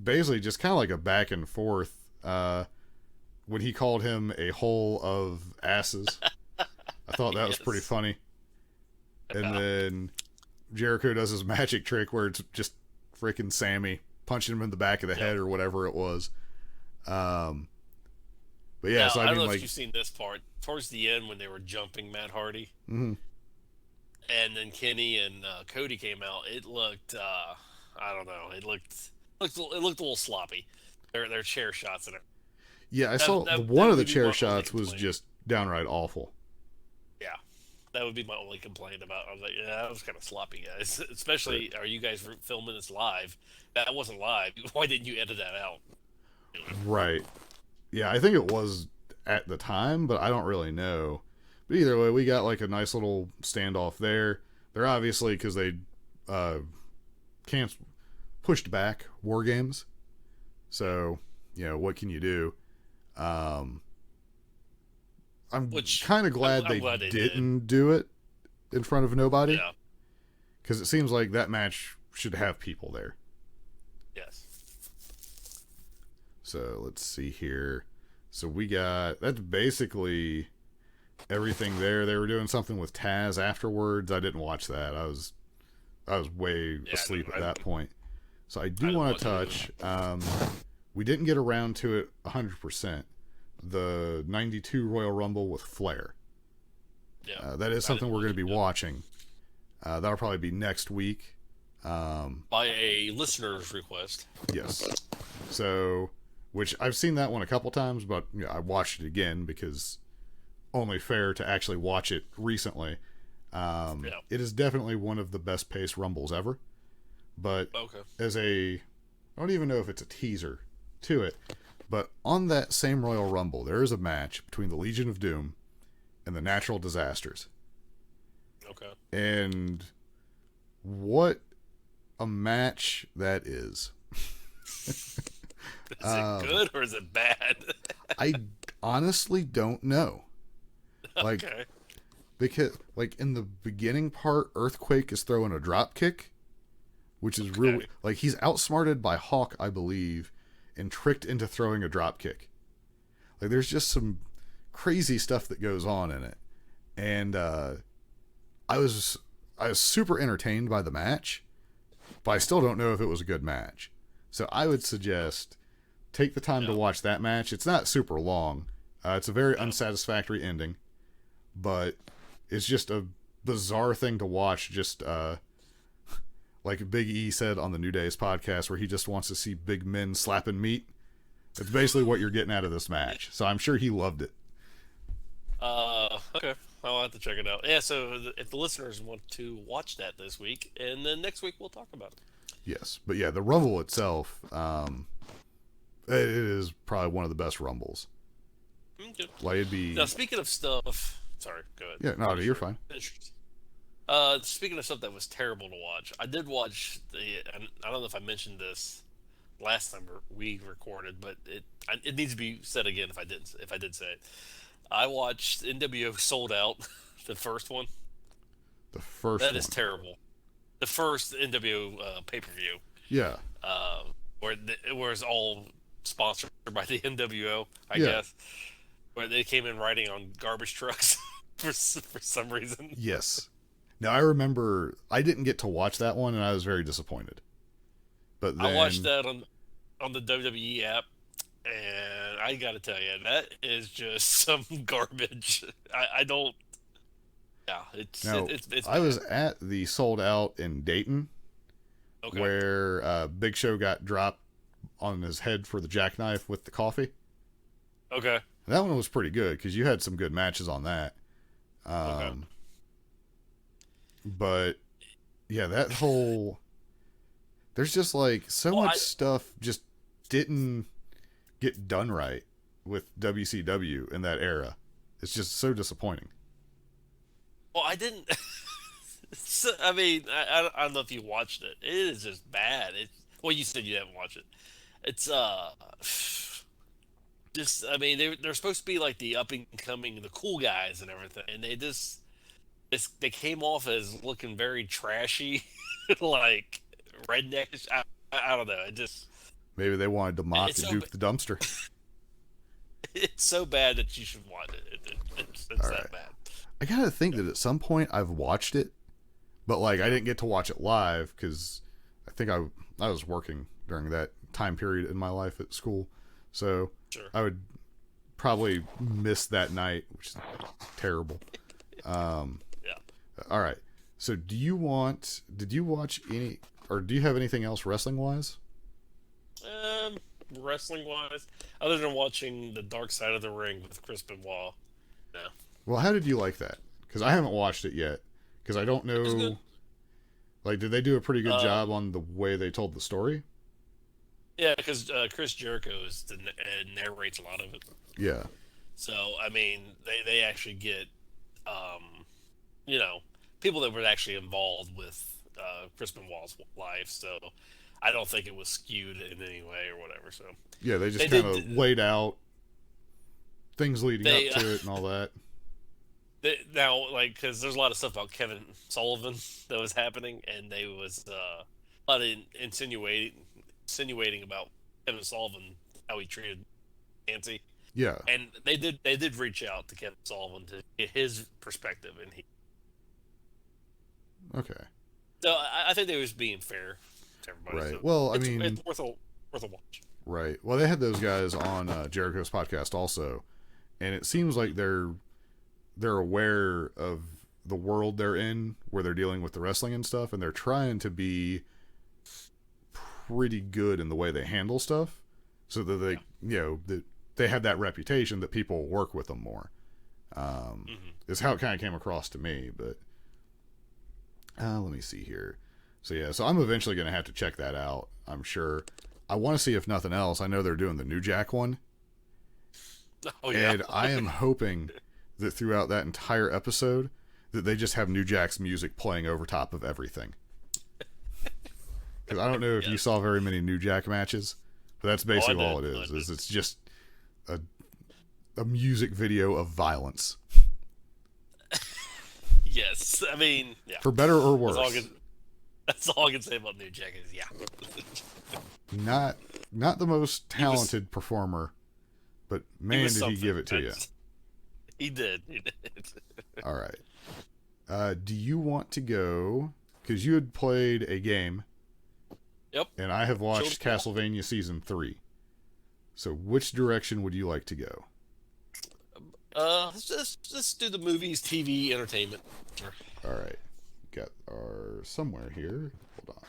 basically just kind of like a back and forth. When he called him a hole of asses, I thought that was pretty funny. And then Jericho does his magic trick where it's just freaking Sammy punching him in the back of the head or whatever it was. But yeah, now, so I don't know like, if you've seen this part towards the end when they were jumping Matt Hardy, mm-hmm. and then Kenny and Cody came out. It looked, I don't know, it looked a little sloppy. Their chair shots in it. Yeah, I saw one of the chair shots was just downright awful. Yeah, that would be my only complaint about. I was like, yeah, that was kind of sloppy, guys. Especially, are you guys filming this live? That wasn't live. Why didn't you edit that out? Right. Yeah, I think it was at the time, but I don't really know. But either way, we got like a nice little standoff there. They're obviously, because they pushed back War Games. So, what can you do? I'm kind of glad they didn't do it in front of nobody. Yeah. Because it seems like that match should have people there. Yes. So let's see here. So that's basically everything there. They were doing something with Taz afterwards. I didn't watch that. I was way asleep at that point. So I do want to touch. We didn't get around to it 100%. The 92 Royal Rumble with Flair. Yeah. That is something we're going to be watching. That'll probably be next week. By a listener's request. Yes. So, which I've seen that one a couple times, but I watched it again because only fair to actually watch it recently. It is definitely one of the best paced Rumbles ever. But I don't even know if it's a teaser to it, but on that same Royal Rumble, there is a match between the Legion of Doom and the Natural Disasters. Okay. And what a match that is. Is it good or is it bad? I honestly don't know. Like, because like in the beginning part, Earthquake is throwing a drop kick, which is really like he's outsmarted by Hawk, I believe, and tricked into throwing a drop kick. Like there's just some crazy stuff that goes on in it, and I was super entertained by the match, but I still don't know if it was a good match. So I would suggest take the time to watch that match. It's not super long. It's a very unsatisfactory ending, but it's just a bizarre thing to watch. Just like Big E said on the New Days podcast, where he just wants to see big men slapping meat. It's basically what you're getting out of this match. So I'm sure he loved it. Okay. I'll have to check it out. Yeah, so if the listeners want to watch that this week, and then next week we'll talk about it. Yes. But yeah, the Rumble itself, it is probably one of the best Rumbles. Okay. Like it'd be... Now, speaking of stuff... Sorry, go ahead. Yeah, no, you're fine. Speaking of stuff that was terrible to watch, I did watch and I don't know if I mentioned this last time we recorded, but it needs to be said again if I did say it. I watched NWO Sold Out, the first one. The first that one. is terrible. The first NWO pay-per-view. Yeah. Where it was all sponsored by the NWO, I guess. Where they came in riding on garbage trucks for some reason. Yes. Now, I remember I didn't get to watch that one, and I was very disappointed. But then... I watched that on the WWE app, and I gotta tell you, that is just some garbage. I don't. Yeah, Now, it's I was bad. at the Sold Out in Dayton, Okay. where Big Show got dropped on his head for the jackknife with the coffee. Okay. That one was pretty good because you had some good matches on that. Okay. But yeah, that whole there's just like so Well, much stuff just didn't get done right with WCW in that era. It's just so disappointing. I didn't. I mean, I don't know if you watched it. It is just bad. Well, you said you haven't watched it. It's just, I mean, they're supposed to be like the up and coming, the cool guys and everything, and they came off as looking very trashy, like redneckish. I don't know. Maybe they wanted to mock It's and so Duke the Dumpster. it's so bad that you should watch it. It's All that right. bad. I gotta think that at some point I've watched it, but like I didn't get to watch it live because I think I was working during that time period in my life at school, so Sure. I would probably miss that night, which is terrible. Yeah. All right. So did you watch any, or do you have anything else wrestling wise? Wrestling wise, other than watching the Dark Side of the Ring with Chris Benoit, no. Well, how did you like that? Because I haven't watched it yet. Because I don't It's know. good. Like, did they do a pretty good job on the way they told the story? Yeah, because Chris Jericho narrates a lot of it. Yeah. So I mean, they actually get, you know, people that were actually involved with Chris Benoit's life. So I don't think it was skewed in any way or whatever. So Yeah, they just They kind of did- laid out things leading They, up to it and all that. now, like, because there's a lot of stuff about Kevin Sullivan that was happening, and they was a lot of insinuating about Kevin Sullivan, how he treated Nancy. Yeah. And they did reach out to Kevin Sullivan to get his perspective, and Okay. so I think they was being fair to everybody. Right. So Well, I it's, mean, it's worth a watch. right. Well, they had those guys on Jericho's podcast also, and it seems like they're aware of the world they're in, where they're dealing with the wrestling and stuff, and they're trying to be pretty good in the way they handle stuff, so that they, that they have that reputation that people work with them more. Is how it kind of came across to me. But let me see here. So yeah, so I'm eventually going to have to check that out, I'm sure. I want to see, if nothing else, I know they're doing the New Jack one. Oh yeah. And I am hoping that throughout that entire episode that they just have New Jack's music playing over top of everything. Because I don't know if you saw very many New Jack matches, but that's basically all it is it's just a music video of violence. Yes, I mean, yeah. For better or worse. That's all I can say about New Jack is yeah. Not the most talented performer, but man, did he give it to you. He did. All right. Do you want to go, because you had played a game. Yep. And I have watched ShieldWall. Castlevania Season 3. So which direction would you like to go? Let's just do the movies, TV, entertainment. Sure. All right. Got our somewhere here. Hold on.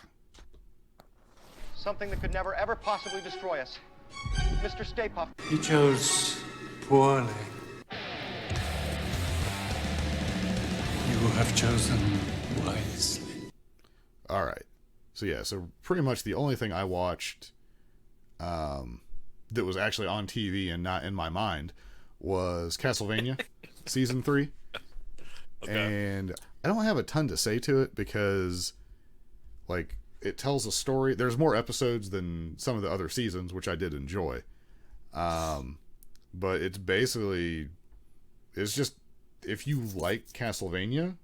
Something that could never, ever possibly destroy us. Mr. Stay Puft. You chose poorly. You have chosen wisely. All right. So yeah, so pretty much the only thing I watched that was actually on TV and not in my mind was Castlevania Season 3. Okay. And I don't have a ton to say to it because, like, it tells a story. There's more episodes than some of the other seasons, which I did enjoy. But it's basically, it's just, if you like Castlevania,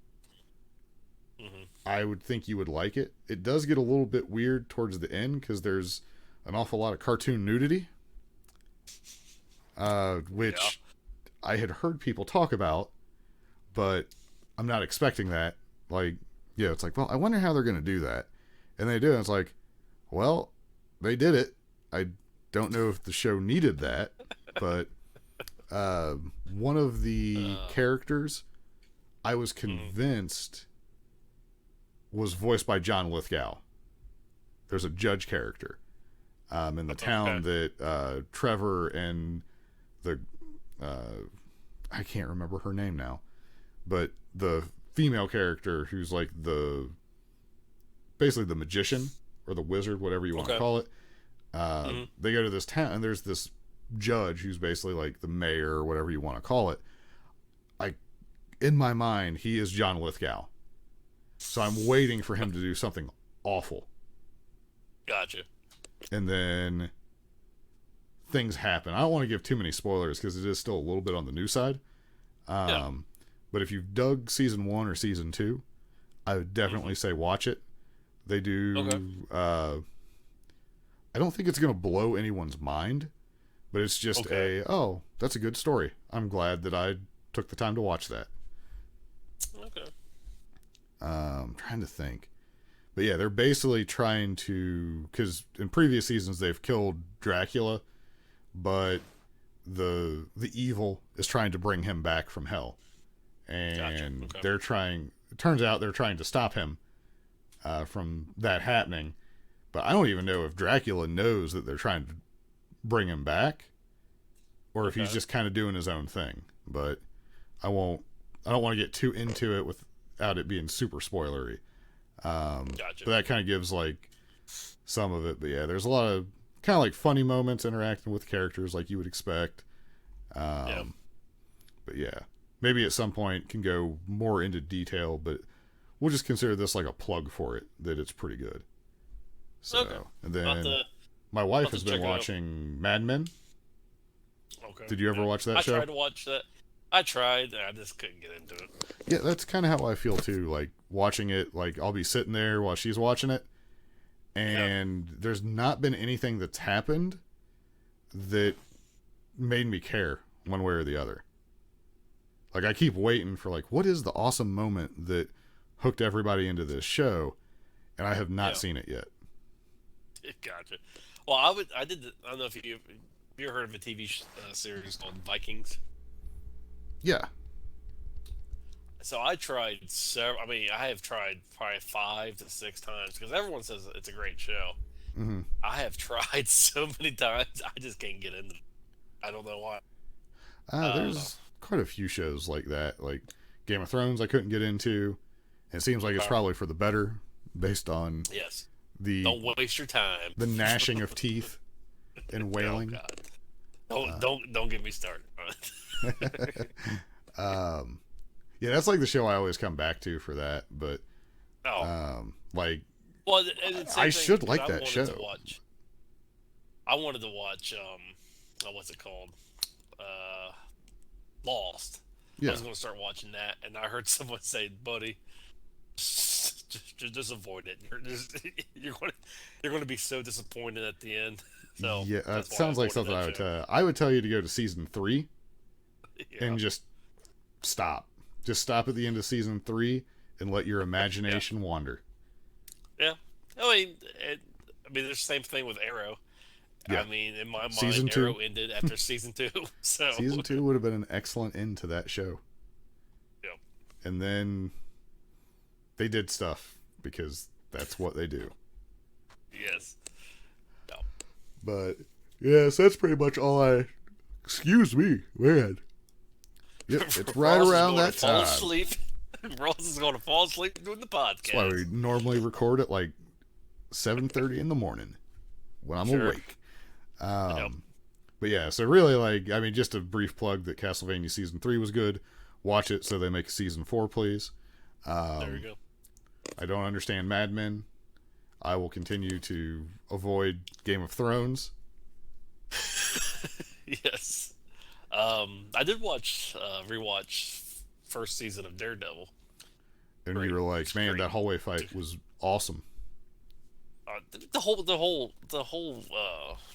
I would think you would like it. It does get a little bit weird towards the end because there's an awful lot of cartoon nudity, which I had heard people talk about, but I'm not expecting that. Like, yeah, it's like, well, I wonder how they're going to do that. And they do. And it's like, well, they did it. I don't know if the show needed that, but one of the characters I was convinced was voiced by John Lithgow. There's a judge character in the town that Trevor and the I can't remember her name now, but the female character who's like basically the magician or the wizard, whatever you want to call it. They go to this town, and there's this judge who's basically like the mayor or whatever you want to call it. In my mind, he is John Lithgow. So I'm waiting for him to do something awful. Gotcha. And then things happen. I don't want to give too many spoilers because it is still a little bit on the new side. But if you've dug season 1 or season 2, I would definitely say watch it. They do. I don't think it's going to blow anyone's mind, but it's just that's a good story. I'm glad that I took the time to watch that. Okay. I'm trying to think. But yeah, they're basically trying to, because in previous seasons they've killed Dracula, but the evil is trying to bring him back from hell. And they're trying, it turns out they're trying to stop him from that happening. But I don't even know if Dracula knows that they're trying to bring him back, or if he's just kind of doing his own thing. But I don't want to get too into it without it being super spoilery. But that kind of gives like some of it. But yeah, there's a lot of kind of like funny moments interacting with characters like you would expect. But yeah, maybe at some point can go more into detail, but we'll just consider this like a plug for it, that it's pretty good. So, and then my wife has been watching Mad Men. Okay. Did you ever watch that show? I tried to watch that. I tried. I just couldn't get into it. Yeah, that's kind of how I feel too. Like watching it, like I'll be sitting there while she's watching it, and there's not been anything that's happened that made me care one way or the other. Like I keep waiting for like, what is the awesome moment that hooked everybody into this show, and I have not seen it yet. Gotcha. Well, I don't know if you ever heard of a TV series called Vikings. Yeah. So I tried I have tried probably 5 to 6 times because everyone says it's a great show. Mm-hmm. I have tried so many times, I just can't get into it. I don't know why. There's quite a few shows like that. Like Game of Thrones, I couldn't get into. It seems like it's probably for the better, based on don't waste your time. The gnashing of teeth and wailing. Oh, God. Don't get me started. Yeah, that's like the show I always come back to for that. But like, well, I should like that show. I wanted to watch what's it called? Lost. Yeah. I was going to start watching that, and I heard someone say, "Buddy, just avoid it. You're going to be so disappointed at the end." So yeah, that sounds like something I would tell. I would tell you to go to season 3 and just stop. Just stop at the end of season 3 and let your imagination wander. Yeah, I mean, there's the same thing with Arrow. Yeah. I mean, in my mind, season 2 Arrow ended after season 2. So season 2 would have been an excellent end to that show. Yep. And then they did stuff because that's what they do. Yes. No. But yes, that's pretty much all I. Excuse me, man. Yep, it's right around that time. Fall asleep. Ross is going to fall asleep doing the podcast. That's why we normally record at like 7:30 in the morning when I'm awake. But yeah, so really, like, I mean, just a brief plug that Castlevania season 3 was good. Watch it so they make a season 4, please. There you go. I don't understand Mad Men. I will continue to avoid Game of Thrones. Yes. I did rewatch first season of Daredevil. And you were like, man, that hallway fight was awesome. The whole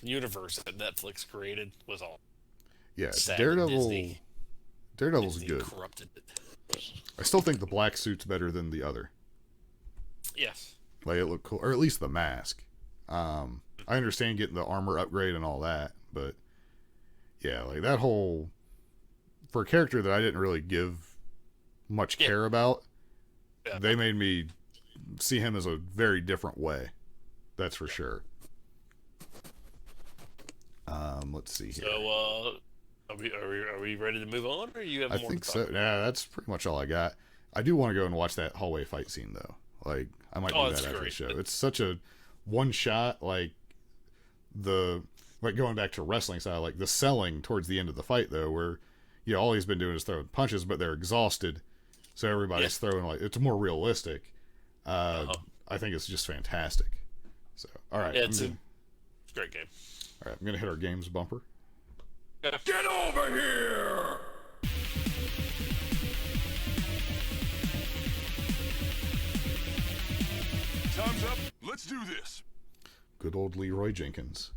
universe that Netflix created was all. Yeah, sad. Daredevil's Disney good. Corrupted it. I still think the black suit's better than the other. Yes. Like, it looked cool, or at least the mask. I understand getting the armor upgrade and all that, but yeah, like that whole, for a character that I didn't really give much care about, they made me see him as a very different way. That's for sure. Let's see here. So, are we ready to move on, or you have I more think to so. talk about? Yeah, that's pretty much all I got. I do want to go and watch that hallway fight scene though. Like, I might do that that's after the great. show. It's such a one shot, like going back to wrestling style, like the selling towards the end of the fight though, where all he's been doing is throwing punches, but they're exhausted, so everybody's throwing, like, it's more realistic. I think it's just fantastic. So, all right, it's a great game. All right, I'm gonna hit our games bumper. Get over here! Time's up. Let's do this. Good old Leroy Jenkins.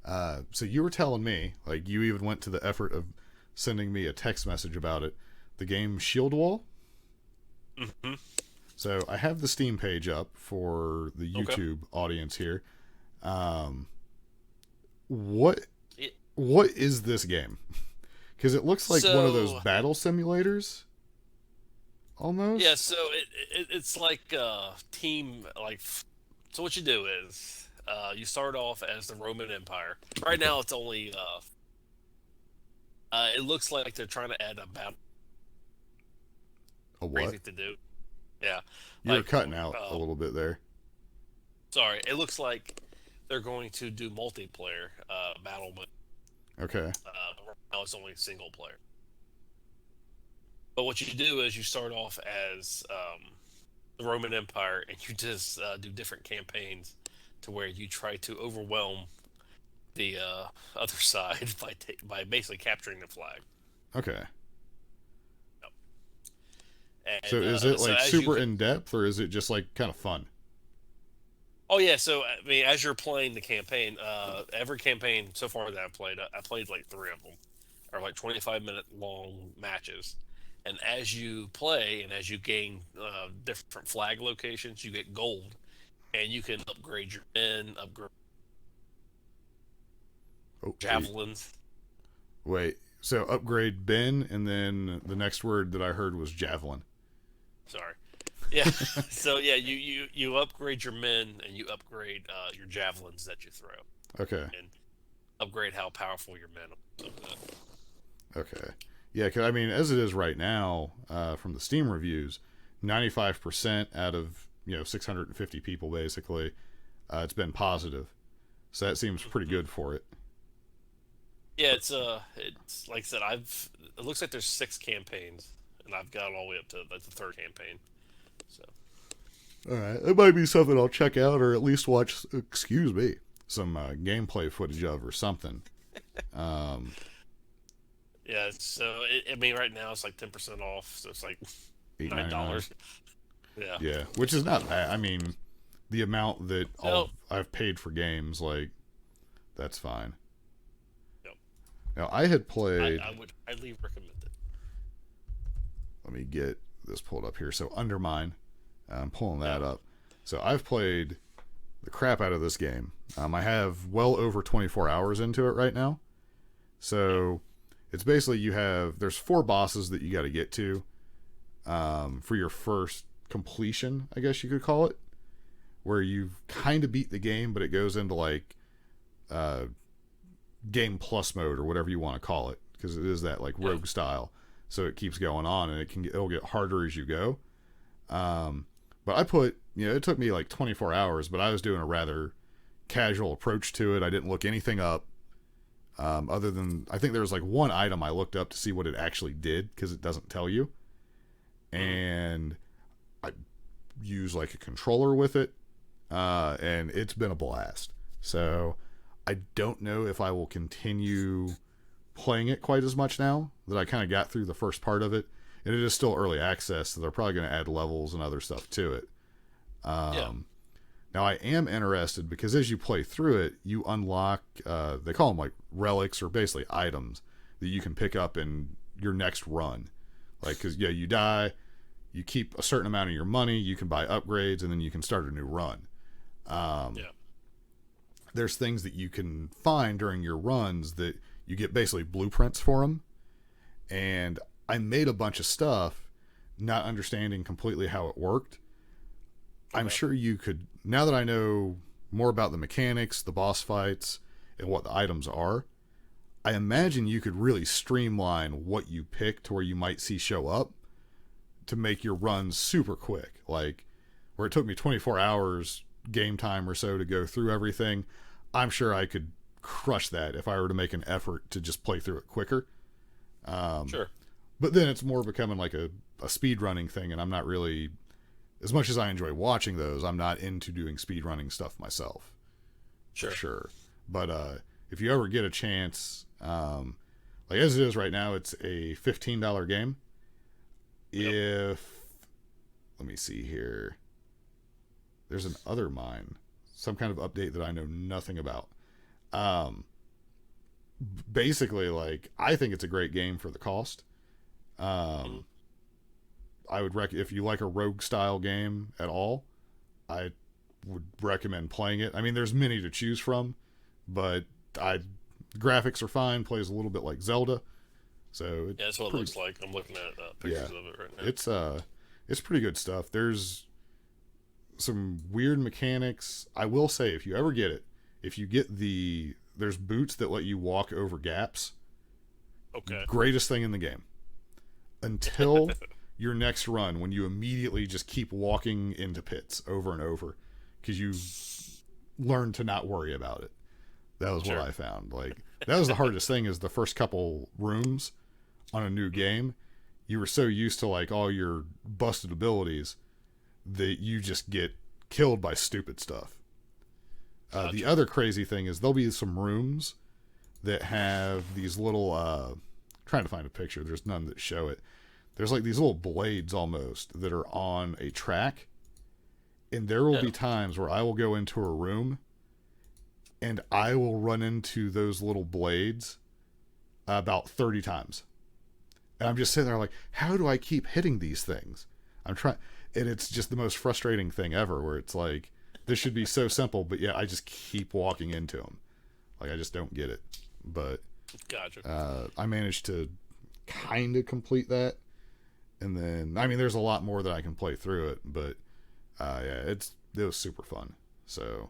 So you were telling me, like, you even went to the effort of sending me a text message about it. The game ShieldWall? Mm-hmm. So I have the Steam page up for the YouTube audience here. What is this game? Because it looks like one of those battle simulators. Almost. Yeah, so it's like team, like, so what you do is you start off as the Roman Empire. Right now it's only it looks like they're trying to add a battle. A what? Crazy to do. Yeah. You were like, cutting out a little bit there. Sorry, it looks like they're going to do multiplayer battle, but Okay. right now it's only single player. But what you do is you start off as the Roman Empire, and you just do different campaigns to where you try to overwhelm the other side by basically capturing the flag. Okay. Yep. And, So is it like as super in depth, or is it just like kind of fun? Oh yeah, so I mean, as you're playing the campaign, every campaign so far that I played like 3 of them, are like 25-minute long matches. And as you play and as you gain different flag locations, you get gold, and you can upgrade your men, upgrade javelins. Wait, so upgrade Ben, and then the next word that I heard was javelin. Sorry. Yeah. So yeah, you upgrade your men, and you upgrade your javelins that you throw. Okay. And upgrade how powerful your men are. Okay. Yeah, because I mean, as it is right now, from the Steam reviews, 95% out of 650 people basically, it's been positive. So that seems pretty good for it. Yeah, it's like I said, it looks like there's 6 campaigns, and I've got all the way up to like the 3rd campaign. So. All right, it might be something I'll check out, or at least watch. Excuse me, some gameplay footage of or something. Yeah, so I mean, right now it's like 10% off, so it's like $9. Yeah. Yeah, which is not bad. I mean, the amount that I've paid for games, like, that's fine. Yep. Now, I had played. I would highly recommend it. Let me get this pulled up here. So, Undermine. I'm pulling that up. So, I've played the crap out of this game. I have well over 24 hours into it right now. So. It's basically there's 4 bosses that you got to get to for your first completion, I guess you could call it, where you've kind of beat the game, but it goes into like game plus mode or whatever you want to call it, because it is that like rogue style, so it keeps going on, and it'll get harder as you go. But I put it took me like 24 hours, but I was doing a rather casual approach to it. I didn't look anything up. Other than, I think there was like one item I looked up to see what it actually did, because it doesn't tell you. And I use like a controller with it, and it's been a blast. So I don't know if I will continue playing it quite as much now that I kind of got through the first part of it. And it is still early access, so they're probably going to add levels and other stuff to it. Now, I am interested because as you play through it, you unlock, they call them like relics, or basically items that you can pick up in your next run. Like, because, you die, you keep a certain amount of your money, you can buy upgrades, and then you can start a new run. There's things that you can find during your runs that You get basically blueprints for them. And I made a bunch of stuff, not understanding completely how it worked. Okay. I'm sure you could, now that I know more about the mechanics, the boss fights, and what the items are, I imagine you could really streamline what you pick to where you might see show up to make your runs super quick. Like, where it took me 24 hours game time or so to go through everything, I'm sure I could crush that if I were to make an effort to just play through it quicker. Sure. But then it's more becoming like a speed running thing, and I'm not really, as much as I enjoy watching those, I'm not into doing speed running stuff myself. Sure. For sure. But if you ever get a chance, like as it is right now, it's a $15 game. Yep. Let me see here. There's an other mine, some kind of update that I know nothing about. Basically, like, I think it's a great game for the cost. I would if you like a rogue style game at all, I would recommend playing it. I mean, there's many to choose from, but graphics are fine. Plays a little bit like Zelda, so yeah, that's what it looks like. I'm looking at pictures of it right now. It's pretty good stuff. There's some weird mechanics. I will say, if you ever get it, if you get there's boots that let you walk over gaps. Okay. Greatest thing in the game. Until your next run, when you immediately just keep walking into pits over and over, because you learn to not worry about it. That was what I found. Like, that was the hardest thing, is the first couple rooms on a new game. You were so used to like all your busted abilities that you just get killed by stupid stuff. The other crazy thing is there'll be some rooms that have these little, trying to find a picture. There's none that show it. There's like these little blades almost that are on a track. And there will be times where I will go into a room and I will run into those little blades about 30 times. And I'm just sitting there like, how do I keep hitting these things? I'm trying, and it's just the most frustrating thing ever, where it's like, this should be so simple, but yeah, I just keep walking into them. Like, I just don't get it. But gotcha. I managed to kind of complete that. And then, I mean, there's a lot more that I can play through it, but yeah, it was super fun. So,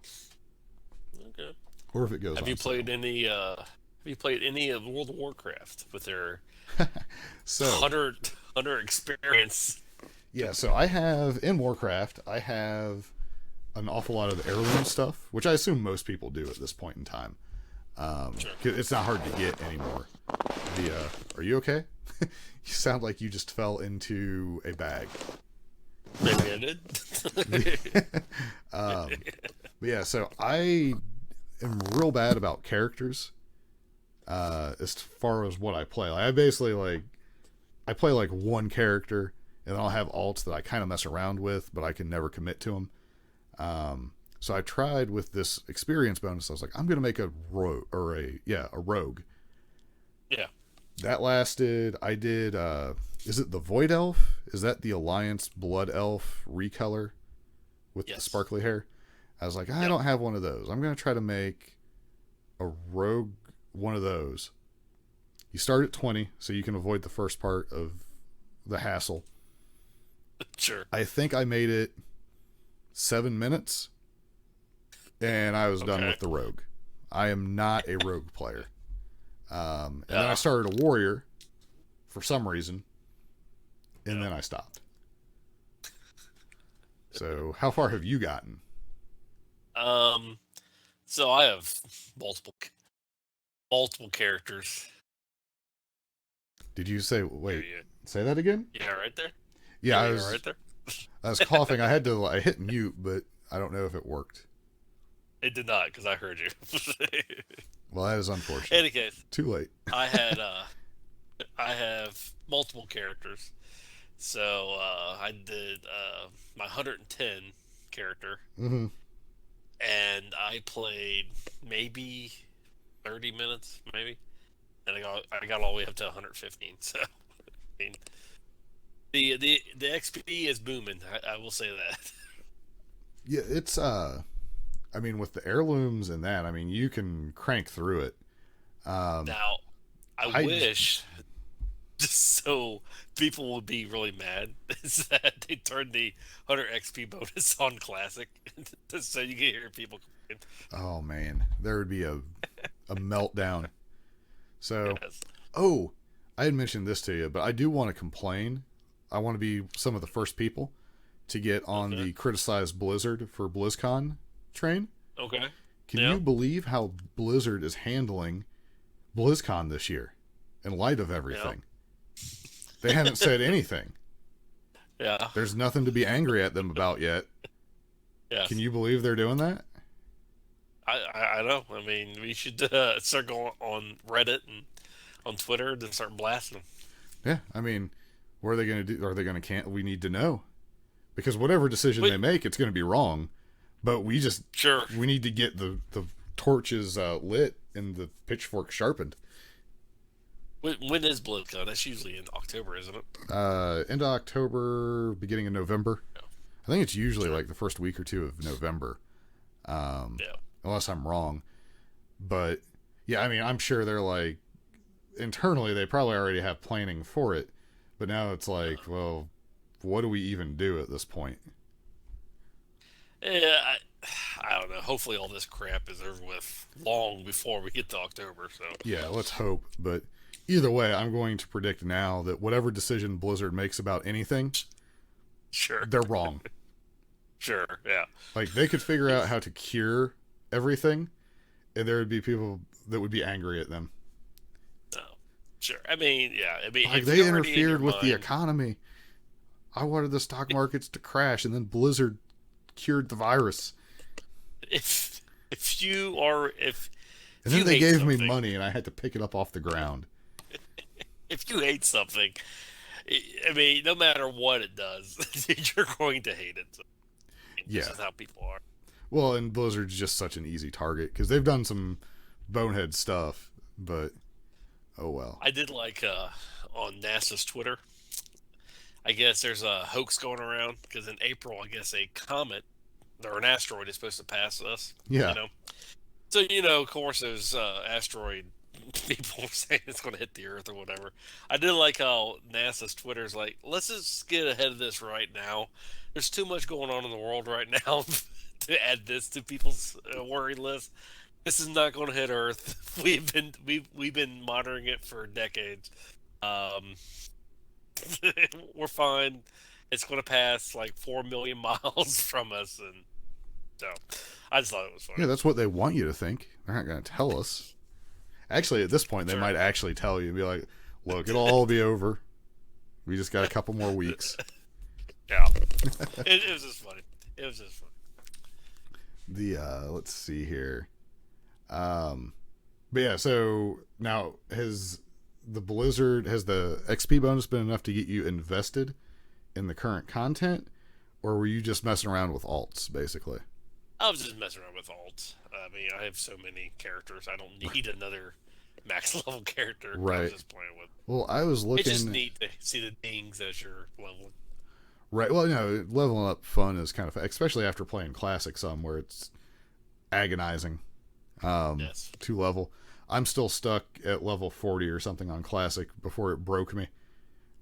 okay. Or if it goes. Have you played any of World of Warcraft with their hunter experience? Yeah, so I have in Warcraft, I have an awful lot of the heirloom stuff, which I assume most people do at this point in time. It's not hard to get anymore. Are you okay? You sound like you just fell into a bag. Maybe I did. But yeah, so I am real bad about characters. As far as what I play, like, I basically I play like one character, and then I'll have alts that I kind of mess around with, but I can never commit to them. So I tried with this experience bonus. I was like, I'm gonna make a rogue, a rogue. Yeah. That lasted. I did. Is it the Void Elf? Is that the Alliance Blood Elf recolor with the sparkly hair? I was like, I don't have one of those. I'm gonna try to make a rogue one of those. You start at 20, so you can avoid the first part of the hassle. Sure. I think I made it 7 minutes, and I was done with the rogue. I am not a rogue player. And then I started a warrior for some reason, and then I stopped. So how far have you gotten? So I have multiple characters. Did you say, say that again? Yeah, right there. Yeah, I was right there. I was coughing. I had to I hit mute, but I don't know if it worked. It did not, because I heard you. Well, that is unfortunate. In any case, too late. I have multiple characters. So I did my 110 character, mm-hmm. and I played maybe 30 minutes, maybe, and I got all the way up to 115. So, I mean, the XP is booming. I will say that. Yeah, it's I mean, with the heirlooms and that, I mean, you can crank through it. Now, I wish, just so people would be really mad, is that they turned the 100 XP bonus on Classic, so you can hear people complain. Oh man, there would be a meltdown. So, Yes. oh, I had mentioned this to you, but I do want to complain. I want to be some of the first people to get on the criticize Blizzard for BlizzCon train. Okay. Can you believe how Blizzard is handling BlizzCon this year in light of everything? They haven't said anything. Yeah. There's nothing to be angry at them about yet. Yes. Can you believe they're doing that? I know. I mean, we should start going on Reddit and on Twitter and start blasting them. Yeah, I mean, what are they going to do? Are they going to we need to know. Because whatever decision they make, it's going to be wrong. But we just... We need to get the torches lit and the pitchfork sharpened. When is BlizzCon? That's usually in October, isn't it? End of October, beginning of November. Yeah. I think it's usually like the first week or two of November. Unless I'm wrong. But, yeah, I mean, I'm sure they're like... Internally, they probably already have planning for it. But now it's like, well, what do we even do at this point? Yeah, I don't know. Hopefully all this crap is over with long before we get to October. So yeah, let's hope. But either way, I'm going to predict now that whatever decision Blizzard makes about anything, they're wrong. Sure, yeah. Like, they could figure out how to cure everything, and there would be people that would be angry at them. No, sure. I mean, yeah. I mean, like, they interfered with the economy. I wanted the stock markets to crash, and then Blizzard cured the virus. If and then they gave me money, and I had to pick it up off the ground. If you hate something, I mean, no matter what it does, you're going to hate it. So, this is how people are. Well, and Blizzard's just such an easy target because they've done some bonehead stuff, but oh well. I did like on NASA's Twitter. I guess there's a hoax going around because in April, I guess a comet or an asteroid is supposed to pass us. Yeah. You know? So, of course, those asteroid people saying it's going to hit the Earth or whatever. I did like how NASA's Twitter's like, let's just get ahead of this right now. There's too much going on in the world right now to add this to people's worry list. This is not going to hit Earth. We've been monitoring it for decades. We're fine. It's going to pass like 4 million miles from us, and so I just thought it was funny. Yeah, that's what they want you to think. They're not going to tell us. Actually, at this point, they might actually tell you, be like, "Look, it'll all be over. We just got a couple more weeks." Yeah, it was just funny. It was just funny. Let's see here. But yeah, so now has the XP bonus been enough to get you invested in the current content, or were you just messing around with alts, basically? I was just messing around with alts. I mean, I have so many characters. I don't need another max level character. Right. I was just playing with. Well, I was looking. It's just neat to see the dings as you're leveling. Right. Well, leveling up fun is kind of, especially after playing Classic some, where it's agonizing to level. I'm still stuck at level 40 or something on Classic before it broke me.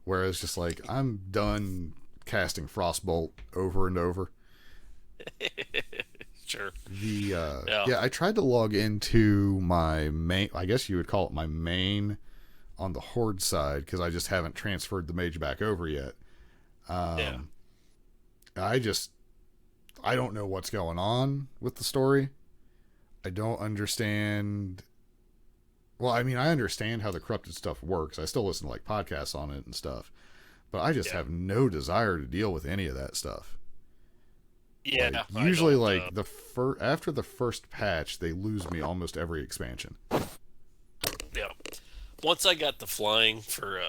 Whereas just like, I'm done casting Frostbolt over and over. Sure. I tried to log into my main, I guess you would call it my main on the Horde side, because I just haven't transferred the mage back over yet. I don't know what's going on with the story. I don't understand. Well, I mean, I understand how the corrupted stuff works. I still listen to like podcasts on it and stuff, but I just have no desire to deal with any of that stuff. Yeah. Like, usually, like after the first patch, they lose me almost every expansion. Yeah. Once I got the flying for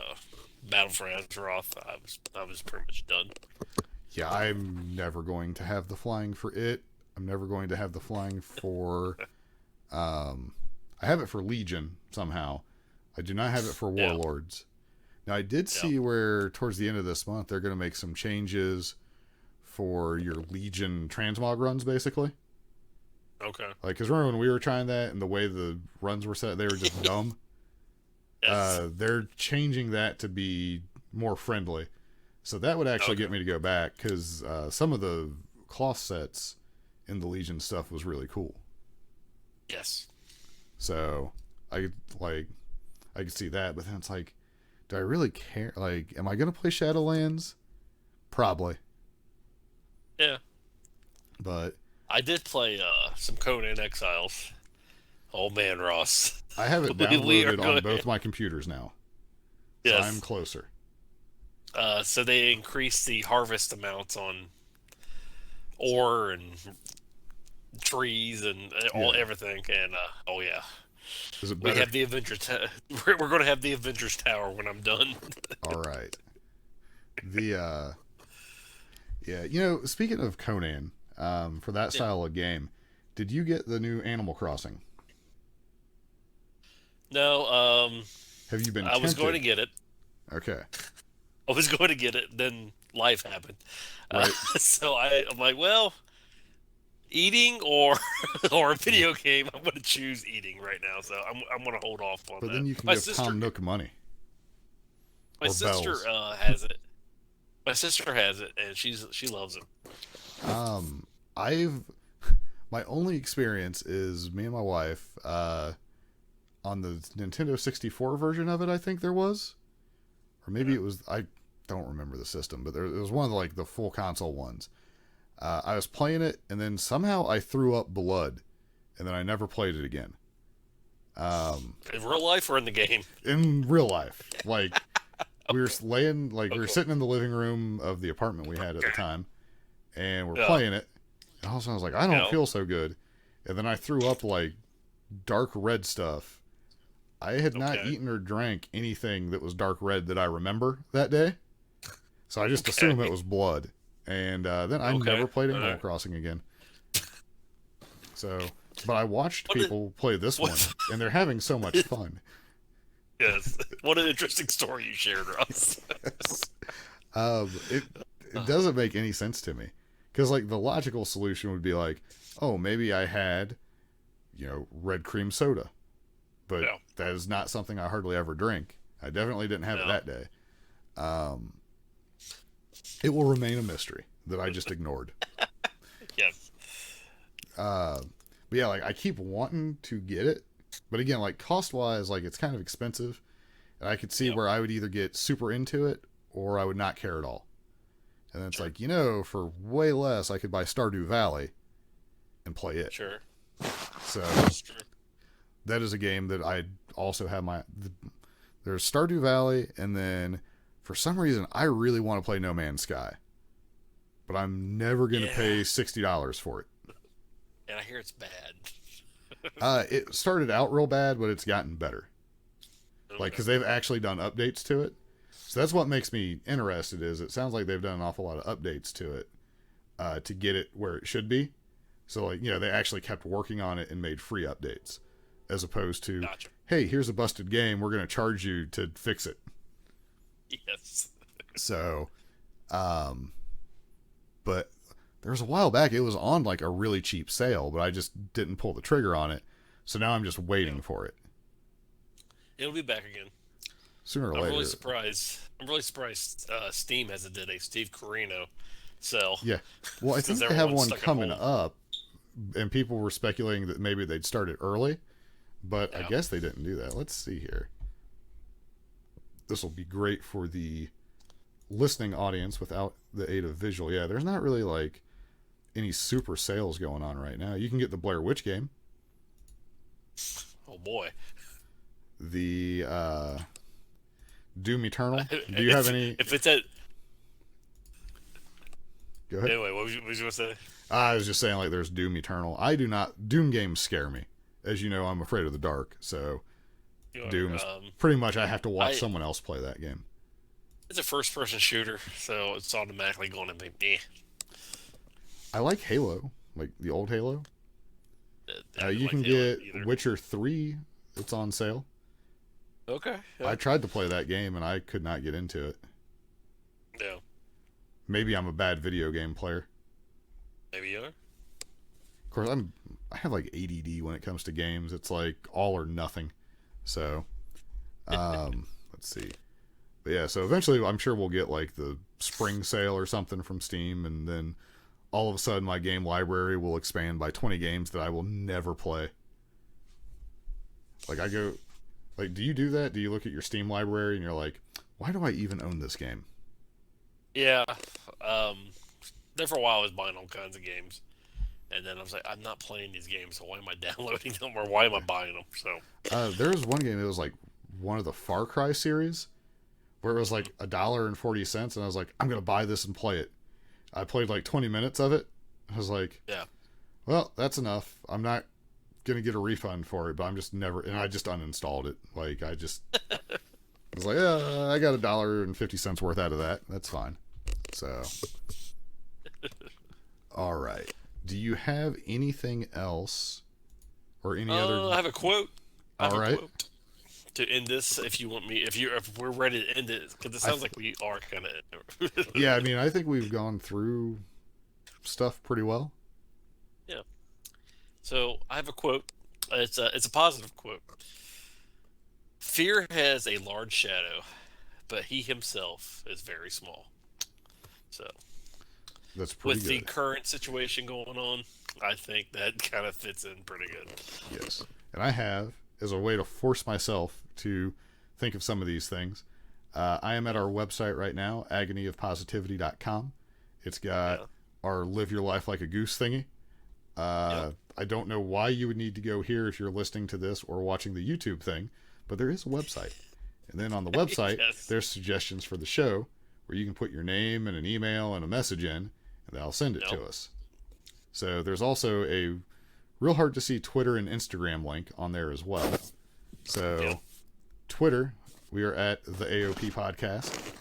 Battle for Azeroth, I was pretty much done. Yeah, I'm never going to have the flying for it. I'm never going to have the flying for. I have it for Legion somehow. I do not have it for Warlords. Now I did see where towards the end of this month they're going to make some changes for your Legion transmog runs, basically. Okay. Like, because remember when we were trying that and the way the runs were set, they were just dumb. Yes. They're changing that to be more friendly. So that would actually get me to go back, because some of the cloth sets in the Legion stuff was really cool. Yes. So I could see that, but then it's like, do I really care? Like, am I gonna play Shadowlands? Probably. Yeah. But I did play some Conan Exiles. Oh man, Ross. I have it downloaded on both my computers now. So Yes. I'm closer. So they increased the harvest amounts on ore and trees and everything, and oh yeah. Is it We better? have the Avengers. We're going to have the Avengers Tower when I'm done. All right. The speaking of Conan, for that style of game, did you get the new Animal Crossing? No, Have you been I was tempted? going to get it. Okay. I was going to get it, then life happened. Right. So I'm like, well, eating or a video game. I'm going to choose eating right now. So I'm going to hold off on that. But then you can My give sister, Tom Nook money. my or sister bells. has it. My sister has it, and she loves it. My only experience is me and my wife on the Nintendo 64 version of it. I think there was, or maybe it was. I don't remember the system, but it was one of the full console ones. I was playing it, and then somehow I threw up blood, and then I never played it again. In real life or in the game? In real life, we were laying, we were sitting in the living room of the apartment we had at the time, and we're playing it. And all of a sudden I was like, I don't feel so good. And then I threw up dark red stuff. I had not eaten or drank anything that was dark red that I remember that day. So I just assumed it was blood. And then I never played Animal Crossing again. So, but I watched people play this one, and they're having so much fun. Yes. What an interesting story you shared, Ross. It doesn't make any sense to me. Because, the logical solution would be oh, maybe I had, red cream soda. But that is not something I hardly ever drink. I definitely didn't have it that day. It will remain a mystery that I just ignored. Yes. But yeah, I keep wanting to get it. But again, cost-wise, it's kind of expensive. And I could see where I would either get super into it or I would not care at all. And then it's for way less, I could buy Stardew Valley and play it. Sure. So That's true. that is a game that I also have there's Stardew Valley, and then for some reason I really want to play No Man's Sky. But I'm never going to pay $60 for it. And I hear it's bad. It started out real bad, but it's gotten better. Because they've actually done updates to it. So that's what makes me interested, is it sounds like they've done an awful lot of updates to it to get it where it should be. So, they actually kept working on it and made free updates. As opposed to, hey, here's a busted game, we're going to charge you to fix it. Yes. So, but there was a while back, it was on a really cheap sale, but I just didn't pull the trigger on it. So now I'm just waiting for it. It'll be back again. Sooner or later. I'm really surprised Steam hasn't did a Steve Corino sell. Yeah. Well, I think they have one coming up, and people were speculating that maybe they'd start it early, but I guess they didn't do that. Let's see here. This will be great for the listening audience without the aid of visual. Yeah, there's not really any super sales going on right now. You can get the Blair Witch game. Oh boy. The Doom Eternal. Do you have any? If it's at. Go ahead. Anyway, what was you going to say? I was just saying, there's Doom Eternal. I do not. Doom games scare me. As you know, I'm afraid of the dark. So, Doom is pretty much I have to watch someone else play that game. It's a first-person shooter, so it's automatically going to be me. I like Halo, the old Halo. You can Halo get either. Witcher 3. It's on sale. Okay. Yeah. I tried to play that game and I could not get into it. Yeah. Maybe I'm a bad video game player. Maybe you are. Of course, I have ADD when it comes to games. It's all or nothing. So, Let's see. But yeah, so eventually I'm sure we'll get like the spring sale or something from Steam, and then all of a sudden my game library will expand by 20 games that I will never play. Like do you do that? Do you look at your Steam library and you're like, why do I even own this game? Yeah. There for a while I was buying all kinds of games. And then I was like, I'm not playing these games, so why am I downloading them or why am I buying them? So there was one game, it was like one of the Far Cry series, where it was like $1.40, and I was like, I'm going to buy this and play it. I played like 20 minutes of it. I was like, yeah. Well, that's enough. I'm not going to get a refund for it, but I'm just never, and I just uninstalled it. Like, I was like, yeah, I got $1.50 worth out of that. That's fine. So, all right. Do you have anything else or any other? I have a quote. All right. Quote to end this, if you want me, if we're ready to end it, because it sounds like we are kind of. Yeah, I mean, I think we've gone through stuff pretty well. Yeah. So I have a quote. It's a positive quote. Fear has a large shadow, but he himself is very small. So. That's pretty With good. the current situation going on, I think that kind of fits in pretty good. Yes. And I have, as a way to force myself to think of some of these things, I am at our website right now, agonyofpositivity.com. It's got our Live Your Life Like a Goose thingy. I don't know why you would need to go here if you're listening to this or watching the YouTube thing, but there is a website. And then on the website, there's suggestions for the show where you can put your name and an email and a message in, and they'll send it to us. So there's also a real hard to see Twitter and Instagram link on there as well. So Twitter, we are at the AOP podcast,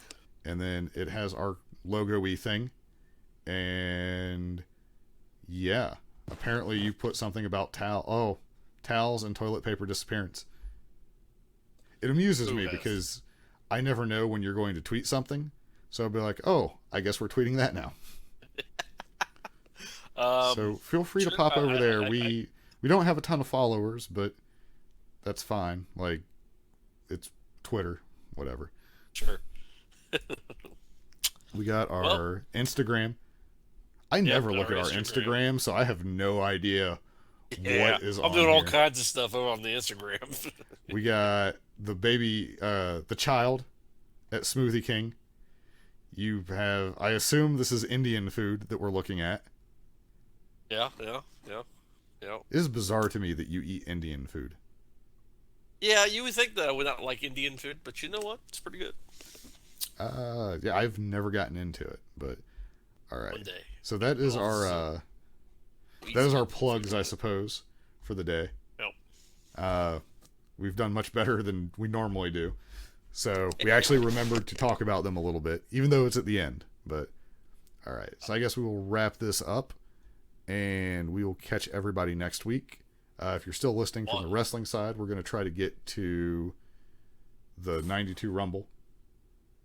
and then it has our logo-y thing. And yeah, apparently you put something about towels and toilet paper disappearance. It amuses me because I never know when you're going to tweet something. So I'll be like, oh, I guess we're tweeting that now. So feel free to pop over there. We don't have a ton of followers, but that's fine. Like, it's Twitter, whatever. Sure. We got our Instagram. I never look at our Instagram, so I have no idea what is on. I'm doing all here. kinds of stuff over on the Instagram. We got the baby, the child at Smoothie King. You have, I assume this is Indian food that we're looking at. Yeah. It is bizarre to me that you eat Indian food. Yeah, you would think that I would not like Indian food, but you know what? It's pretty good. Yeah, I've never gotten into it, but all right. One day. So that is our plugs, I suppose, for the day. Yep. We've done much better than we normally do. So we actually remembered to talk about them a little bit, even though it's at the end. But all right. So I guess we will wrap this up, and we will catch everybody next week. If you're still listening from the wrestling side, we're going to try to get to the 92 Rumble.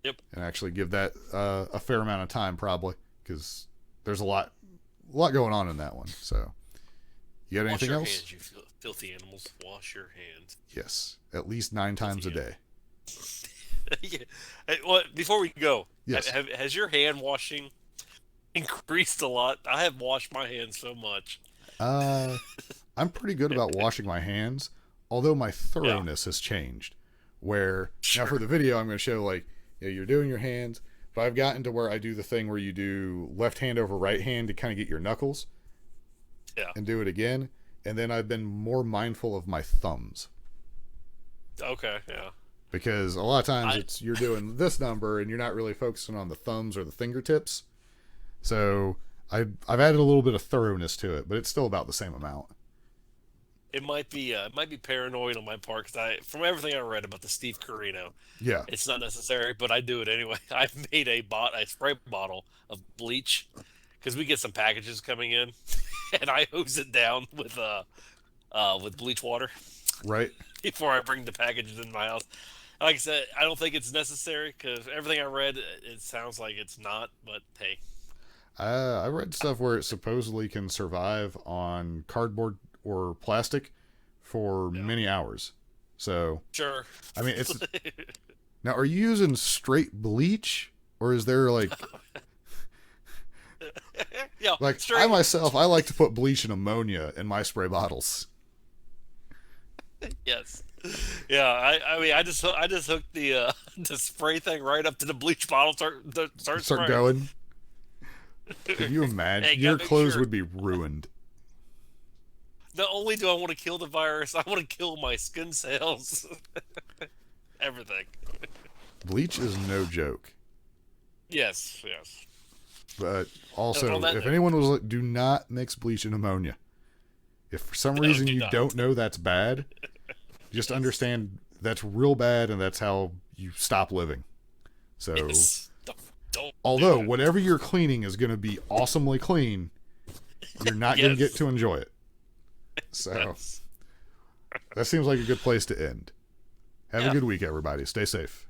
Yep. And actually give that a fair amount of time, probably, because there's a lot going on in that one. So, you got anything else? Wash your hands, you filthy animals. Wash your hands. Yes, at least 9 times a day. Yeah. Hey, well, before we go, yes. Has your hand washing increased a lot? I have washed my hands so much. I'm pretty good about washing my hands, although my thoroughness has changed. Where now for the video, I'm going to show like you're doing your hands, but I've gotten to where I do the thing where you do left hand over right hand to kind of get your knuckles. Yeah. And do it again, and then I've been more mindful of my thumbs. Okay. Yeah. Because a lot of times you're doing this number and you're not really focusing on the thumbs or the fingertips. So I've added a little bit of thoroughness to it, but it's still about the same amount. It might be paranoid on my part because from everything I read about the Steve Corino, it's not necessary, but I do it anyway. I've made a spray bottle of bleach because we get some packages coming in, and I hose it down with bleach water, right, before I bring the packages in my house. Like I said, I don't think it's necessary because everything I read, it sounds like it's not. But hey, I read stuff where it supposedly can survive on cardboard or plastic for many hours. So, Sure. I mean, it's now. Are you using straight bleach, or is there like, Yeah. like straight. I myself, I like to put bleach and ammonia in my spray bottles. Yes. Yeah. I mean, I just hooked the the spray thing right up to the bleach bottle. Start Start spraying. going. Can you imagine? Hey, Your gotta make clothes sure. would be ruined. Not only do I want to kill the virus, I want to kill my skin cells. Everything. Bleach is no joke. Yes. Yes. But also, On that if note- anyone was like, do not mix bleach and ammonia. If for some reason do you not. don't know that's bad, just understand that's real bad, and that's how you stop living. So, Yes. Don't. although do it. whatever you're cleaning is going to be awesomely clean, you're not going to Yes. get to enjoy it. So, Yes. that seems like a good place to end. Have Yeah. a good week, everybody. Stay safe.